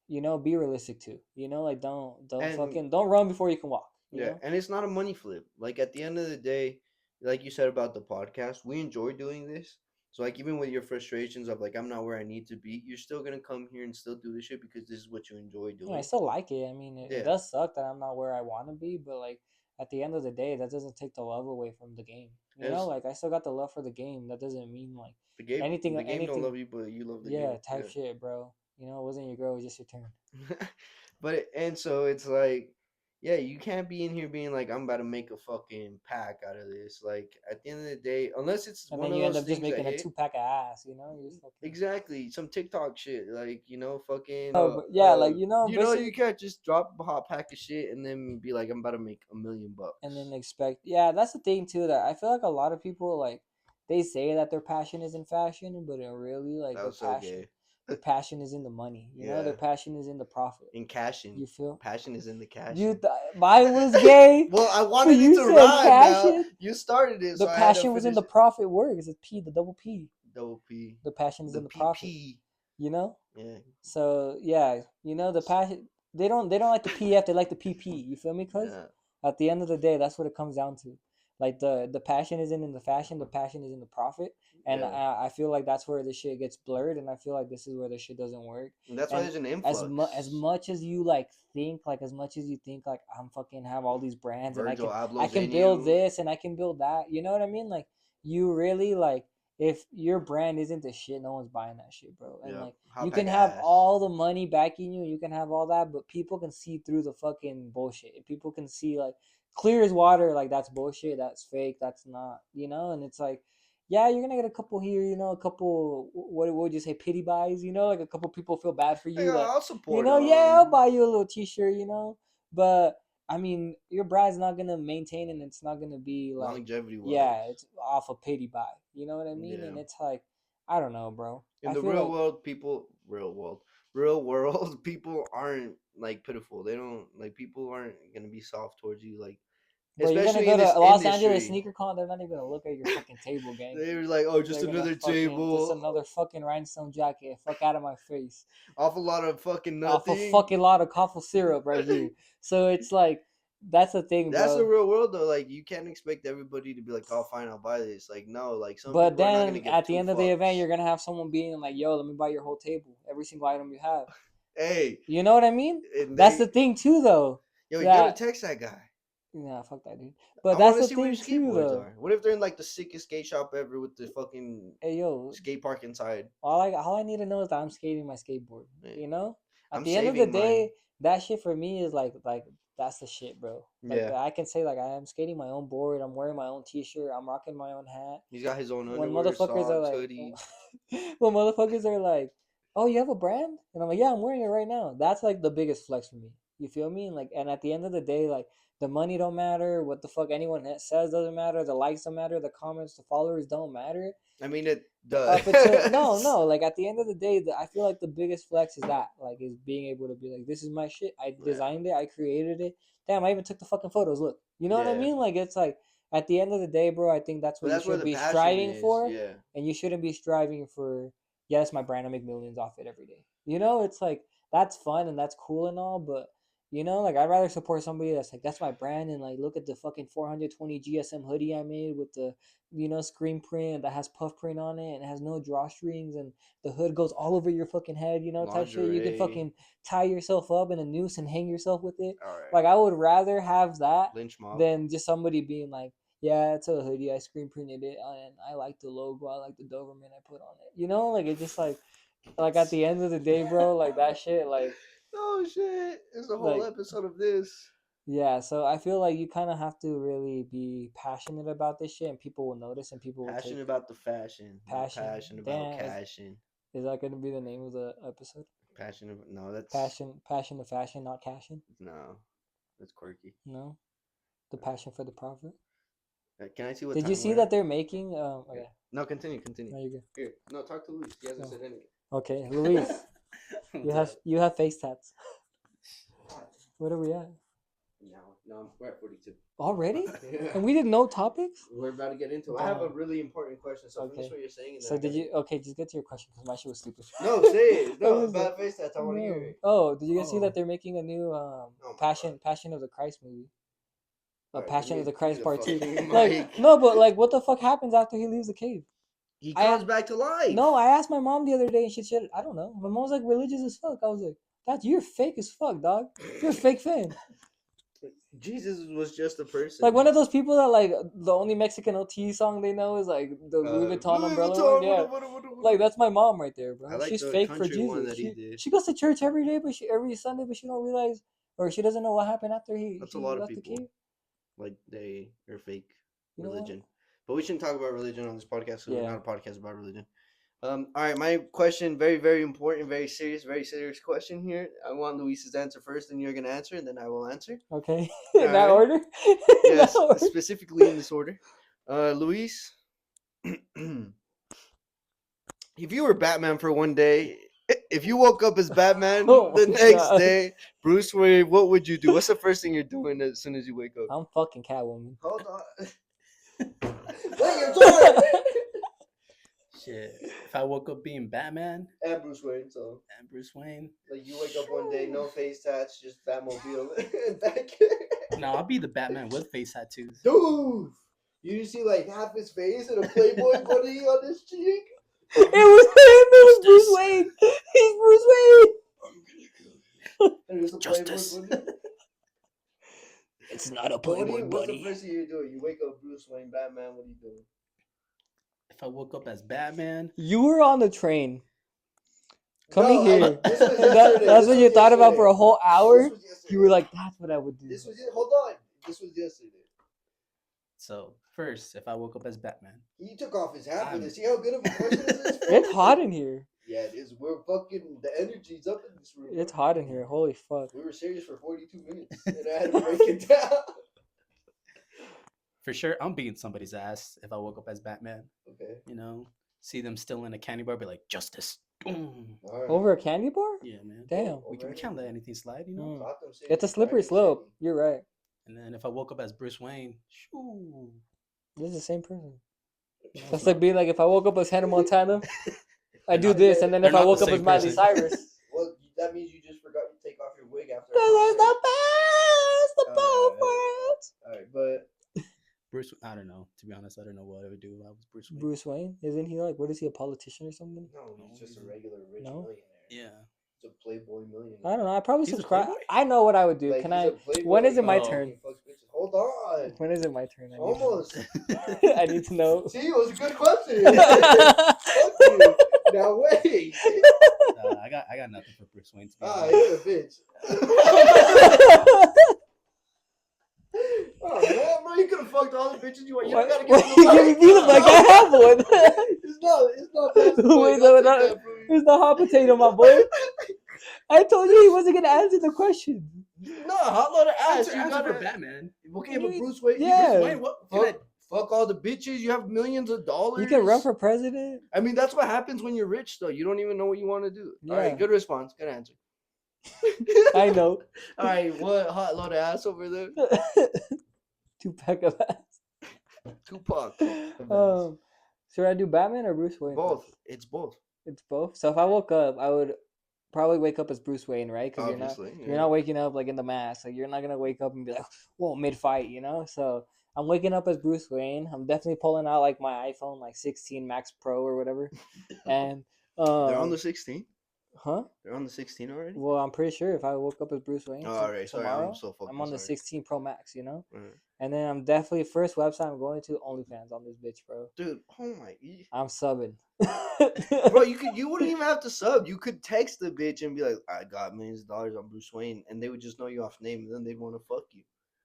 be realistic too. Like don't And fucking don't run before you can walk, yeah, and it's not a money flip. Like at the end of the day, like you said about the podcast, we enjoy doing this. So like even with your frustrations of like I'm not where I need to be, you're still gonna come here and still do this shit because this is what you enjoy Yeah, I doing. still like it. I mean, it Yeah, does suck that I'm not where I want to be, but like at the end of the day, that doesn't take the love away from the game. as Like I still got the love for the game. That doesn't mean like the game don't anything. love you, but you love the Yeah, game. type shit, bro. It wasn't your girl, it was just your turn. Yeah. And so it's like, yeah, you can't be in here being like, I'm about to make a fucking pack out of this. Like at the end of the day, unless it's And one then of you end those up just things that making a hit. 2 pack of ass. You just fucking. Exactly, some TikTok shit, like fucking. Oh, but yeah, like You basically, can't just drop a hot pack of shit and then be like, I'm about to make and then $1 million. expect. Yeah, that's the thing too. That I feel like a lot of people like they say that their passion is in fashion, but it really like That was so gay. their passion is in the money. Their Yeah, passion is in the profit. in cashing, You feel? passion is in the You cashing. mine was gay. Well, I So wanted it you to said rhyme. Now passion. you started it, The so I had to passion was in finish the it. profit words. It's P, the double P. Double P, The passion is the in the profit. PP. You know. Yeah. So yeah, the passion. They don't like the PF. They like the PP. You feel me? Cause Yeah. at the end of the day, that's what it comes down to. Like the passion isn't in the fashion. The passion is in the profit. And Yeah. I feel like that's where the shit gets blurred. And I feel like this is where the shit doesn't work. And that's why And there's an as influx. much as you like think, like as much as you think, like I'm fucking have all these brands and Virgil I Abloh's can in build you. this and I can build that. You know what I mean? Like you really like if your brand isn't the shit, no one's buying that shit, bro. And Yeah. like you Hot pack can of have ass. all the money backing you, you can have all that, but people can see through the fucking bullshit. People can see like clear as water, like that's bullshit, that's fake, that's not, and it's like, yeah, you're gonna get a couple here, a couple what would you say, pity buys, like a couple people feel bad for Like, you that, I'll support yeah, I'll them. buy you a little t-shirt, but I mean, your brand's not gonna maintain and it's not gonna be like, Longevity yeah, wise. it's off a pity buy. You know what I mean? Yeah. And it's like, I don't know, bro. In I the feel like real world, people aren't like pitiful. They don't like people aren't gonna be soft towards you. Like Bro, you're gonna especially go in this to Los Angeles industry. sneaker con. They're not even gonna look at your fucking table, gang. They were like, "Oh, just They're gonna another fucking- table, just another fucking rhinestone jacket. Fuck out of my face. off a lot of fucking Off a nothing." fucking lot of coffee syrup right here. So it's like, that's the thing, That's the bro. real world, though. Like, you can't expect everybody to be like, "Oh, fine, I'll buy this." Like, no, like some But people are not gonna then give at the two end of the event, fucks. you're gonna have someone being like, "Yo, let me buy your whole table, every single item you have." Hey, You know what I mean? and That's the thing too, though. yo, you gotta That text that guy. Nah, fuck that dude. I But want that's to the see where your thing too, skateboards though. are. What if they're in like the sickest skate shop ever with the fucking Hey, yo, skate park inside? all I need to know is that I'm skating my skateboard. Yeah. You know, at I'm the end of the saving day, mine. that shit for me is like that's the shit, bro. Like Yeah. I can say like I am skating my own board. I'm wearing my own T-shirt. I'm rocking my own hat. He's got his own When underwear, motherfuckers are socks, like, hoodie. when motherfuckers are like, "Oh, you have a brand?" And I'm like, "Yeah, I'm wearing it right now." That's like the biggest flex for me. You feel me? Like, and at the end of the day, like the money don't matter. What the fuck anyone says doesn't matter. The likes don't matter. The comments, the followers don't matter. I mean, it Up does. until no, like at the end of the day, I feel like the biggest flex is that, like, is being able to be like, this is my shit. I Yeah. designed it. I created it. Damn, I even took the fucking photos. Look, you know what I Yeah. mean? Like, it's like at the end of the day, bro. I think that's But what you that's where should the be passion striving is. for, Yeah. and you shouldn't be striving for. Yeah, it's my brand. I make millions off it every day. You know, it's like that's fun and that's cool and all, but you know, like I'd rather support somebody that's like that's my brand and like look at the fucking 420 GSM hoodie I made with the screen print that has puff print on it and it has no drawstrings and the hood goes all over your fucking head, type shit. You can Lingerie. fucking tie yourself up in a noose and hang yourself with it. All right. Like I would rather have that Lynch mob. than just somebody being like, yeah, it's a hoodie. I screen printed it and I like the logo. I like the Doberman I put on it. Like it's just like at the end of the day, bro, like that shit, like Oh shit! It's a whole like episode of this. yeah. So I feel like you kind of have to really be passionate about this shit, and people will notice, and people will Passionate take about the fashion. Not passion. passionate about Damn, cashing. is that going to be the name of the episode? Passionate. No, that's Passion to fashion, not cashing. no, that's quirky. No, the passion for the profit. Can I see what? Did time you see we're that at? they're making? Okay, No, continue. no, you go. Here, no, talk to Luis. He hasn't Oh. said anything. Okay, Luis, you have face tats. What are we at No, we're at 42. already? Yeah. And we did no topics. We're about to get into it. I have a really important question. So finish Okay. what you're saying. And then So I did gotta- you? Okay, just get to your question because my shit was stupid. No, say it. No, What was about it? face tats. I want to hear it. Oh, did you guys see Oh. that they're making a new my Passion of the Christ movie? Alright, Passion give of the me Christ the Part 2. fucking Like mic. no, but like what the fuck happens after he leaves the cave? He I- comes back to life. No, I asked my mom the other day and she said, I don't know. My mom was like religious as fuck. I was like, you're fake as fuck, dog. You're a fake fan. Jesus was just a person. Like one of those people that like the only Mexican OT song they know is like the Louis Vuitton umbrella one. Yeah. Like that's my mom right there, bro. I like She's the fake for country one Jesus. that he did. She goes to church every day, but every Sunday, but she don't realize or she doesn't know what happened after he That's a lot of left the people. cave. Like they are fake You know what? religion. But we shouldn't talk about religion on this podcast because Yeah. we're not a podcast about religion. All right, my question, very, very important, very serious question here. I want Luis's answer first, and you're gonna answer, and then I will answer. Okay. In that Alright. order? In Yes, that order? specifically in this order. Luis, if you were Batman for one day, if you woke up as Batman Oh the my next God. day, Bruce Wayne, what would you do? What's the first thing you're doing as soon as you wake up? I'm fucking Catwoman. Hold on. Wait your turn. Shit. If I woke up being Batman And Bruce Wayne, so and Bruce Wayne, like you wake up one day, no face tats, just Batmobile and back. no, I'll be the Batman with face tattoos. Dude, you see like half his face and a Playboy bunny on his cheek. It was him. It was Bruce Wayne. He's Bruce Wayne. I'm gonna kill you. And there's a Justice. Playboy bunny. It's not a But what's the first thing you do? You wake up Bruce Wayne, Batman. What are you doing? If I woke up as Batman, You were on the train. Coming No, here. this was yesterday. That's This what was you thought about for a yesterday. whole hour. This was yesterday. You were like, that's what I would do. This was it. Hold on. This was yesterday. so first, if I woke up as Batman, He took off his hat for I'm- this. See how good of a question this is? It's hot in here. Yeah, it is. We're fucking. The energy's up in this room. It's hot in here. Holy fuck. We were serious for 42 minutes, and I had to break it down. for sure, I'm beating somebody's ass if I woke up as Batman. Okay. See them still in a candy bar, be like, justice. All right. Over a candy bar? Yeah, man. Damn. We can't let anything slide, Mm. Gotham City It's a slippery Garden slope. City. You're right. And then if I woke up as Bruce Wayne, shoo. This is the same person. No, That's it's like not. being like if I woke up as Hannah Montana, I They're do not- this, and then they're if I not the woke up same as Miley person. Cyrus. Well, that means you just forgot to take off your wig after. Cause a the concert. best, All right, but Bruce, I don't know. To be honest, I don't know what I would do if I was Bruce Wayne. Bruce Wayne, isn't he like? What is he, a politician or something? no, he's just a regular rich No? millionaire. Yeah. He's a playboy millionaire. I don't know. I probably He's a subscribe. playboy? I know what I would do. Like, Can he's I? a playboy, When is it my Oh. turn? he fucks bitches. Hold on. When is it my turn? I need to know. Almost. I need to know. See, it was a good question. Fuck you. Now wait. I got nothing for Bruce Wayne. To be Ah, honest. you're a bitch. Oh man, bro, you could have fucked all the bitches you want. You don't gotta Why give you me give me the mic? I have one. It's not past the Wait, point. no, I'll take no. that from you. It's the hot potato, my boy. I told you he wasn't gonna answer the question. No, hot load of ass. Answer, You answer gotta. for Batman. Okay, but Bruce Wayne. Yeah. Bruce Wayne, what? Fuck all the bitches. You have millions of dollars. You can run for president. I mean, that's what happens when you're rich, though. You don't even know what you want to do. All Yeah. right, good response. Good answer. I know. All right, what hot load of ass over there? Tupac of ass. Tupac. of ass. Should I do Batman or Bruce Wayne? Both. first? It's both. It's both. So if I woke up, I would probably wake up as Bruce Wayne, right? Because Obviously. you're not waking up like in the mask. Like you're not gonna wake up and be like, whoa, mid fight, you know. So I'm waking up as Bruce Wayne. I'm definitely pulling out like my iPhone, like 16 Max Pro or whatever. And They're on the 16. huh? They're on the 16 already. Well, I'm pretty sure if I woke up as Bruce Wayne, Oh, all right. Sorry, tomorrow, I'm so fucking I'm on the sorry. 16 Pro Max, you know. Alright. And then I'm definitely first website I'm going to OnlyFans on this bitch, bro. Dude, oh my. I'm subbing. Bro, you wouldn't even have to sub. You could text the bitch and be like, I got millions of dollars on Bruce Wayne, and they would just know you off name, and then they'd want to fuck you.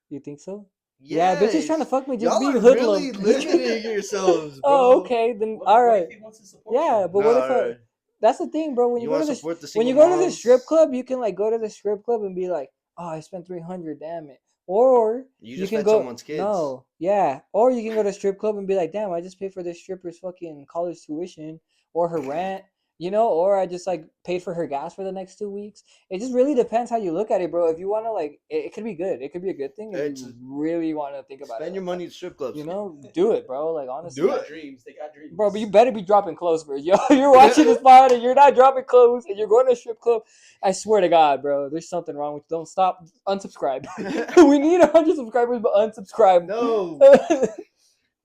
You think so? Yeah, bitches trying to Yes. fuck me just Y'all being are really hoodlumped. limiting yourselves, bro. Oh, okay, then all right. What if he wants to support Yeah, you? but what if Alright. that's the thing, bro? When you go want to to the support the when you single go to the moms? strip club, you can like go to the strip club and be like, "Oh, I spent 300, damn it." Or You just can fed go someone's kids. No, yeah. Or you can go to strip club and be like, "Damn, I just paid for this stripper's fucking college tuition or her rent." You know, or I just like paid for her gas for the next 2 weeks. It just really depends how you look at it, bro. If you want to like, it could be good. It could be a good thing if you really want to think about it. Spend your like money at strip clubs. that. You know, do it, bro. Like honestly, Do They it. got dreams. They got dreams. bro. But you better be dropping clothes first. Yo, you're watching this pod and you're not dropping clothes and you're going to a strip club. I swear to God, bro, there's something wrong with you. Don't stop. Unsubscribe. We need 100 subscribers, but unsubscribe. No.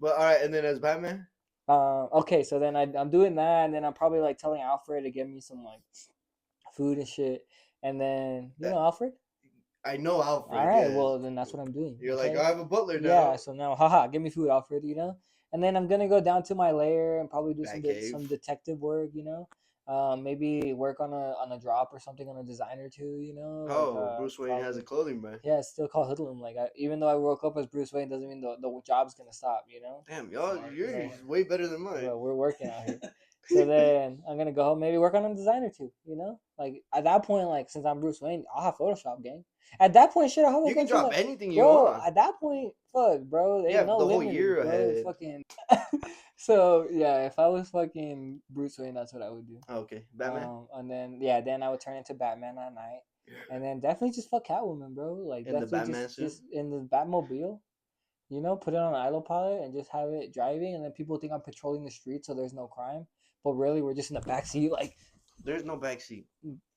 But all right, and then as Batman, Okay, so then I'm doing that, and then I'm probably like telling Alfred to get me some like food and shit, and then you know Alfred. I know Alfred. All right, yes. well then that's what I'm doing. You're okay? like, I have a butler now. Yeah, so now, haha, give me food, Alfred. You know, and then I'm gonna go down to my lair and probably do Batcave. some detective work. You know, maybe work on a drop or something on a design or two. You know. Oh, Bruce Wayne has a clothing brand. Yeah, it's still called Hoodlum. Like, even though I woke up as Bruce Wayne, doesn't mean the job's gonna stop. You know. Damn, y'all, Smart. you're Yeah. way better than mine. Well, we're working out here. So then I'm gonna go home, maybe work on a design or two. You know, like at that point, like since I'm Bruce Wayne, I'll have Photoshop gang. At that point, shit, I'll have You can drop anything you bro. want. At that point, fuck, bro. Ain't Yeah, no the whole limit, year bro. ahead. Fucking. So yeah, if I was fucking Bruce Wayne, that's what I would do. Okay, Batman. And then I would turn into Batman at night, and then definitely just fuck Catwoman, bro. Like In the definitely Batman suit? just in the Batmobile. You know, put it on autopilot and just have it driving, and then people think I'm patrolling the streets, so there's no crime. But really, we're just in the backseat, like, There's no backseat.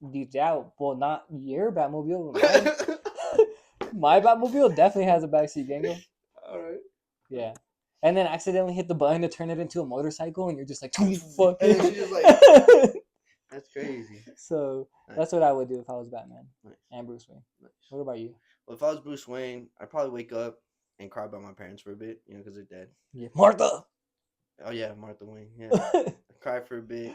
yeah, well, not your Batmobile. My Batmobile definitely has a backseat, Gango. All right. Yeah. And then accidentally hit the button to turn it into a motorcycle, and you're just like, And fuck then it. she's like, that's crazy. So Nice. that's what I would do if I was Batman Nice. and Bruce Wayne. Nice. What about you? Well, if I was Bruce Wayne, I'd probably wake up and cry about my parents for a bit, you know, because they're dead. Yeah, Martha. Oh yeah, Martha Wayne. Yeah, I'd cry for a bit,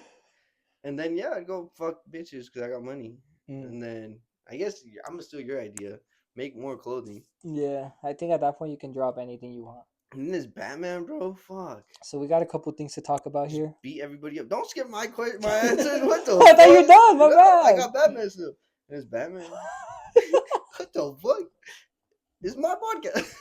and then yeah, I'd go fuck bitches because I got money. And then I guess I'm gonna steal your idea. Make more clothing. Yeah, I think at that point you can drop anything you want. And then this Batman, bro. Fuck. So we got a couple things to talk about here. Beat everybody up. Don't skip my question, my answer. What the? I thought you were fuck? done, my No, bad. I got Batman still. There's Batman. What the fuck? This is my podcast.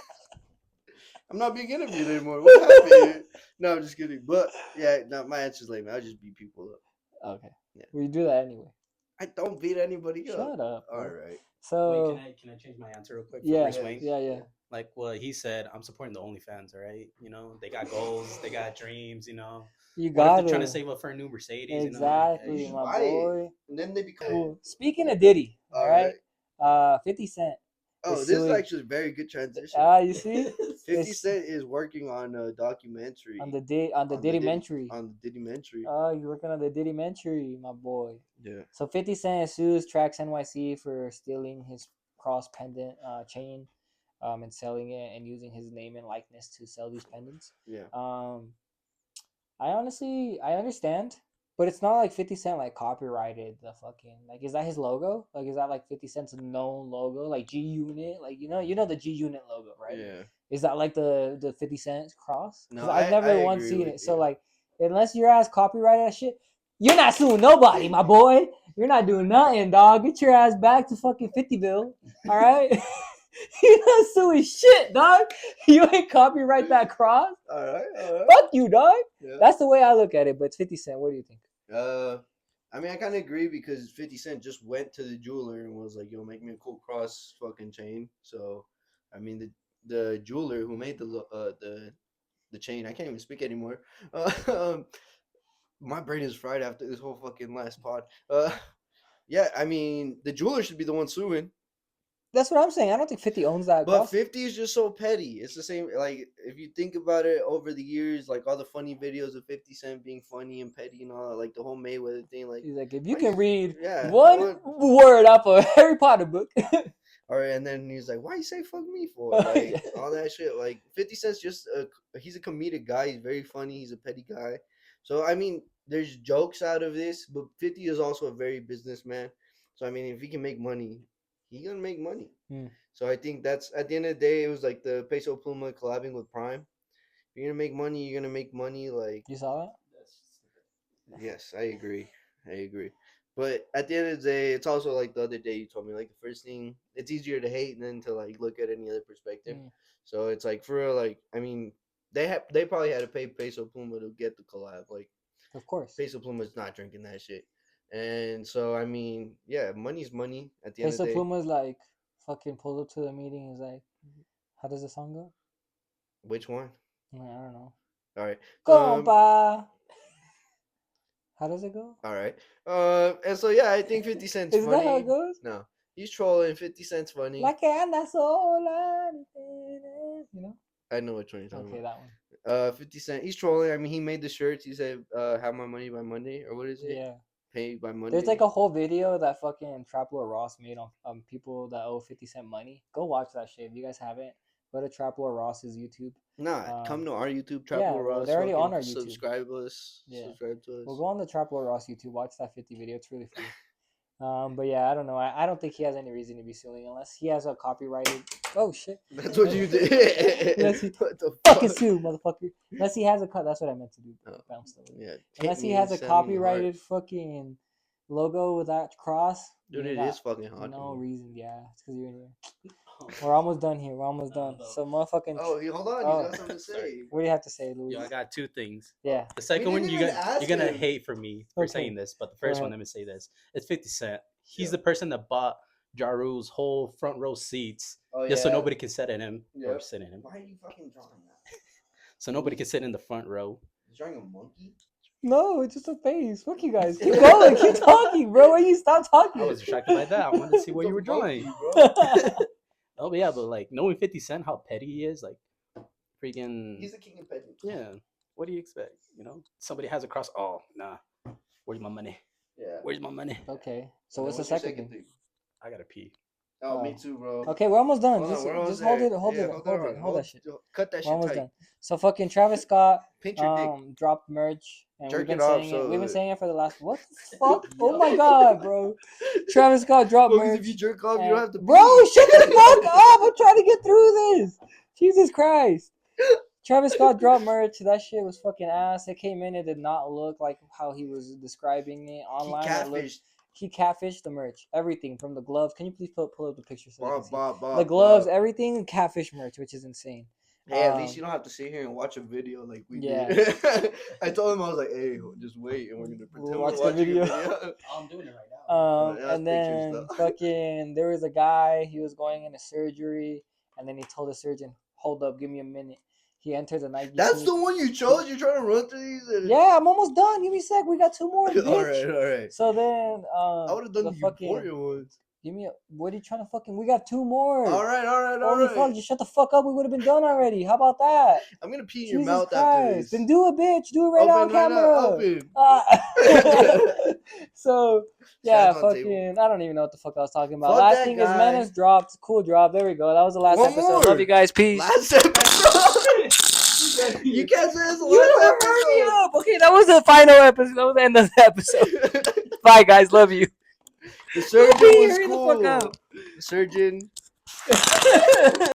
I'm not being interviewed anymore. What happened? No, I'm just kidding. But yeah, no, my answer's lame. I'll just beat people up. Okay. Yeah. We do that anyway. I don't beat anybody up. Shut up, bro. All right. So Wait, can I change my answer real quick for yeah, Bruce Wayne? yeah. Like what he said, I'm supporting the OnlyFans, all right? You know, they got goals, they got dreams, you know. You What if they're trying to gotta save up for a new Mercedes, you know? Yeah, you exactly, should my buy it, boy. and then they become. Cool. Speaking of Diddy, all All right, right. 50 Cent Oh, is this is suing. actually a very good transition. You see, 50 it's Cent is working on a documentary on the Diddy-mentary. on the Diddy-mentary. Oh, you're working on the Diddy-mentary, my boy. Yeah. So 50 Cent sues Trax NYC for stealing his cross pendant chain, and selling it and using his name and likeness to sell these pendants. Yeah. I understand, but it's not like 50 Cent like copyrighted the fucking like. Is that his logo? Like, is that like 50 Cent's known logo? Like G Unit, like you know the G Unit logo, right? Yeah. Is that like the 50 Cent cross? No, Because I've I never once agree seen with it. So you. like, unless your ass copyrighted that shit, you're not suing nobody, my boy. You're not doing nothing, dog. Get your ass back to fucking 50ville. All right. You're not suing shit, dog. You ain't copyright that cross. All right. All right. Fuck you, dog. Yeah. That's the way I look at it. But it's 50 Cent. What do you think? I mean, I kind of agree because 50 Cent just went to the jeweler and was like, "Yo, make me a cool cross fucking chain." So, I mean, the jeweler who made the chain, I can't even speak anymore. Um, my brain is fried after this whole fucking last pod. Yeah, I mean, the jeweler should be the one suing. That's what I'm saying. I don't think 50 owns that But cross. 50 is just so petty. It's the same. Like, if you think about it over the years, like all the funny videos of 50 Cent being funny and petty and all that, like the whole Mayweather thing, like, He's like, if you why can read yeah, one word off a Harry Potter book. all right, and then he's like, "Why you say fuck me for?" Oh, Like yeah. all that shit. Like 50 Cent's just he's a comedic guy. He's very funny. He's a petty guy. So I mean, there's jokes out of this, but 50 is also a very businessman. So I mean, if he can make money, he gonna make money. Hmm. So I think that's at the end of the day, it was like the Peso Pluma collabing with Prime. If you're gonna make money, you're gonna make money. Like You saw that? yes, I agree. I agree. But at the end of the day, it's also like the other day you told me, like the first thing, it's easier to hate than to like look at any other perspective. Mm. So it's like for real, like I mean, they probably had to pay Peso Pluma to get the collab. Like Of course. Peso Pluma's not drinking that shit. And so I mean, yeah, money's money at the end of Peso the day. Pluma's like fucking pulled up to the meeting. He's like, how does the song go? Which one? I don't know. All right. Compa. How does it go? All right. And so yeah, I think 50 Cent's Is funny. that how it goes? No, he's trolling. 50 Cent's funny. La que anda sola. You know? I know which one you're talking Okay, about. that one. 50 Cent. He's trolling. I mean, he made the shirts. He said, "Have my money by Monday," or what is it? Yeah. Pay by Monday. There's like a whole video that fucking Trap Lord Ross made on people that owe 50 Cent money. Go watch that shit. If you guys haven't, go to Trap Lord Ross's YouTube. Nah, come to our YouTube. Trap yeah, Lord well, Ross. they're already on fucking our YouTube. Subscribe us. Yeah. Subscribe to us. We'll go on the Trap Lord Ross YouTube. Watch that 50 video. It's really funny. But yeah, I don't know. I don't think he has any reason to be suing unless he has a copyrighted. Oh shit! That's what you did. Unless he What the fucking fuck? sue, motherfucker. Unless he has a cut. That's what I meant to do. Oh. Bounce the way. Yeah. Unless hit he me has and a send me heart. copyrighted fucking logo with that cross. Dude, you it got is fucking hot. no in here. reason. Yeah, it's because you're in here. We're almost done here. We're almost done. So motherfucking. Oh, hold on. Oh. You got something to say. What do you have to say, Louis? Yo, I got two things. Yeah. The second one, didn't you're even ask gonna him. hate for me for Okay. saying this, but the Go first one, ahead. let me say this: it's 50 Cent. He's Yeah. the person that bought Ja Rule's whole front row seats Oh, just so nobody can sit in him or Yep. sit in him, Why are you fucking drawing that? so nobody can sit in the front row. He's drawing a monkey? No, it's just a face. Fuck you guys. Keep going. Keep talking, bro. Why you stop talking? I was distracted by that. I wanted to see what It's you a were drawing. monkey, bro. Oh, but yeah, but like knowing 50 Cent, how petty he is, like freaking. He's the king of petty. Yeah. What do you expect? You know, somebody has a cross. Oh, nah. Where's my money? Yeah. Where's my money? Okay. So Now, what's the your second thing? I gotta pee. Oh, Oh. me too, bro. Okay, we're almost done. Hold on, Just, we're almost just hold there. it, hold Yeah, it, hold that shit. Cut that We're shit almost tight. done. So fucking Travis Scott Pinch your dick. dropped merch and Jerk we've been it off, saying so- it. We've been saying it for the last what the fuck? Oh my god, bro. Travis Scott dropped Well, 'cause merch. if you jerk off, you and- don't have to Bro, pee. shut the fuck up! I'm trying to get through this. Jesus Christ. Travis Scott dropped merch. That shit was fucking ass. It came in. It did not look like how he was describing it online. He It looked- catfished. He catfished the merch. Everything from the gloves. Can you please pull up the picture so they can see? Bob, The gloves, everything, catfish merch, which is insane. Hey, at least you don't have to sit here and watch a video like we Yeah. did. I told him I was like, "Hey, just wait, and we're gonna pretend We'll we're watch the watching video. a video." Oh, I'm doing it right now. Yeah, And that's pictures, then though. fucking there was a guy, he was going into surgery, and then he told the surgeon, "Hold up, give me a minute." He entered the Nike. That's the one you chose. You're trying to run through these. Yeah, I'm almost done. Give me a sec. We got 2 more, bitch. all right. So then, I would have done the the fucking. Euphoria ones. Give me a. What are you trying to fucking? We got 2 more. All right. Holy fuck! Just shut the fuck up. We would have been done already. How about that? I'm gonna pee in your Jesus mouth after Christ! this. Then do it, bitch. Do it right now on Open right now, camera. open. So yeah, Sands on table. fucking. I don't even know what the fuck I was talking about. Fuck Last that thing is guy. Menace dropped. Cool drop. There we go. That was the last One episode. more. Love you guys. Peace. Last episode. You can't say it's the You last never heard me episode. up. Okay, that was the final episode. That was the end of the episode. Bye, guys. Love you. The surgeon was Hurry the cool. fuck up. The surgeon.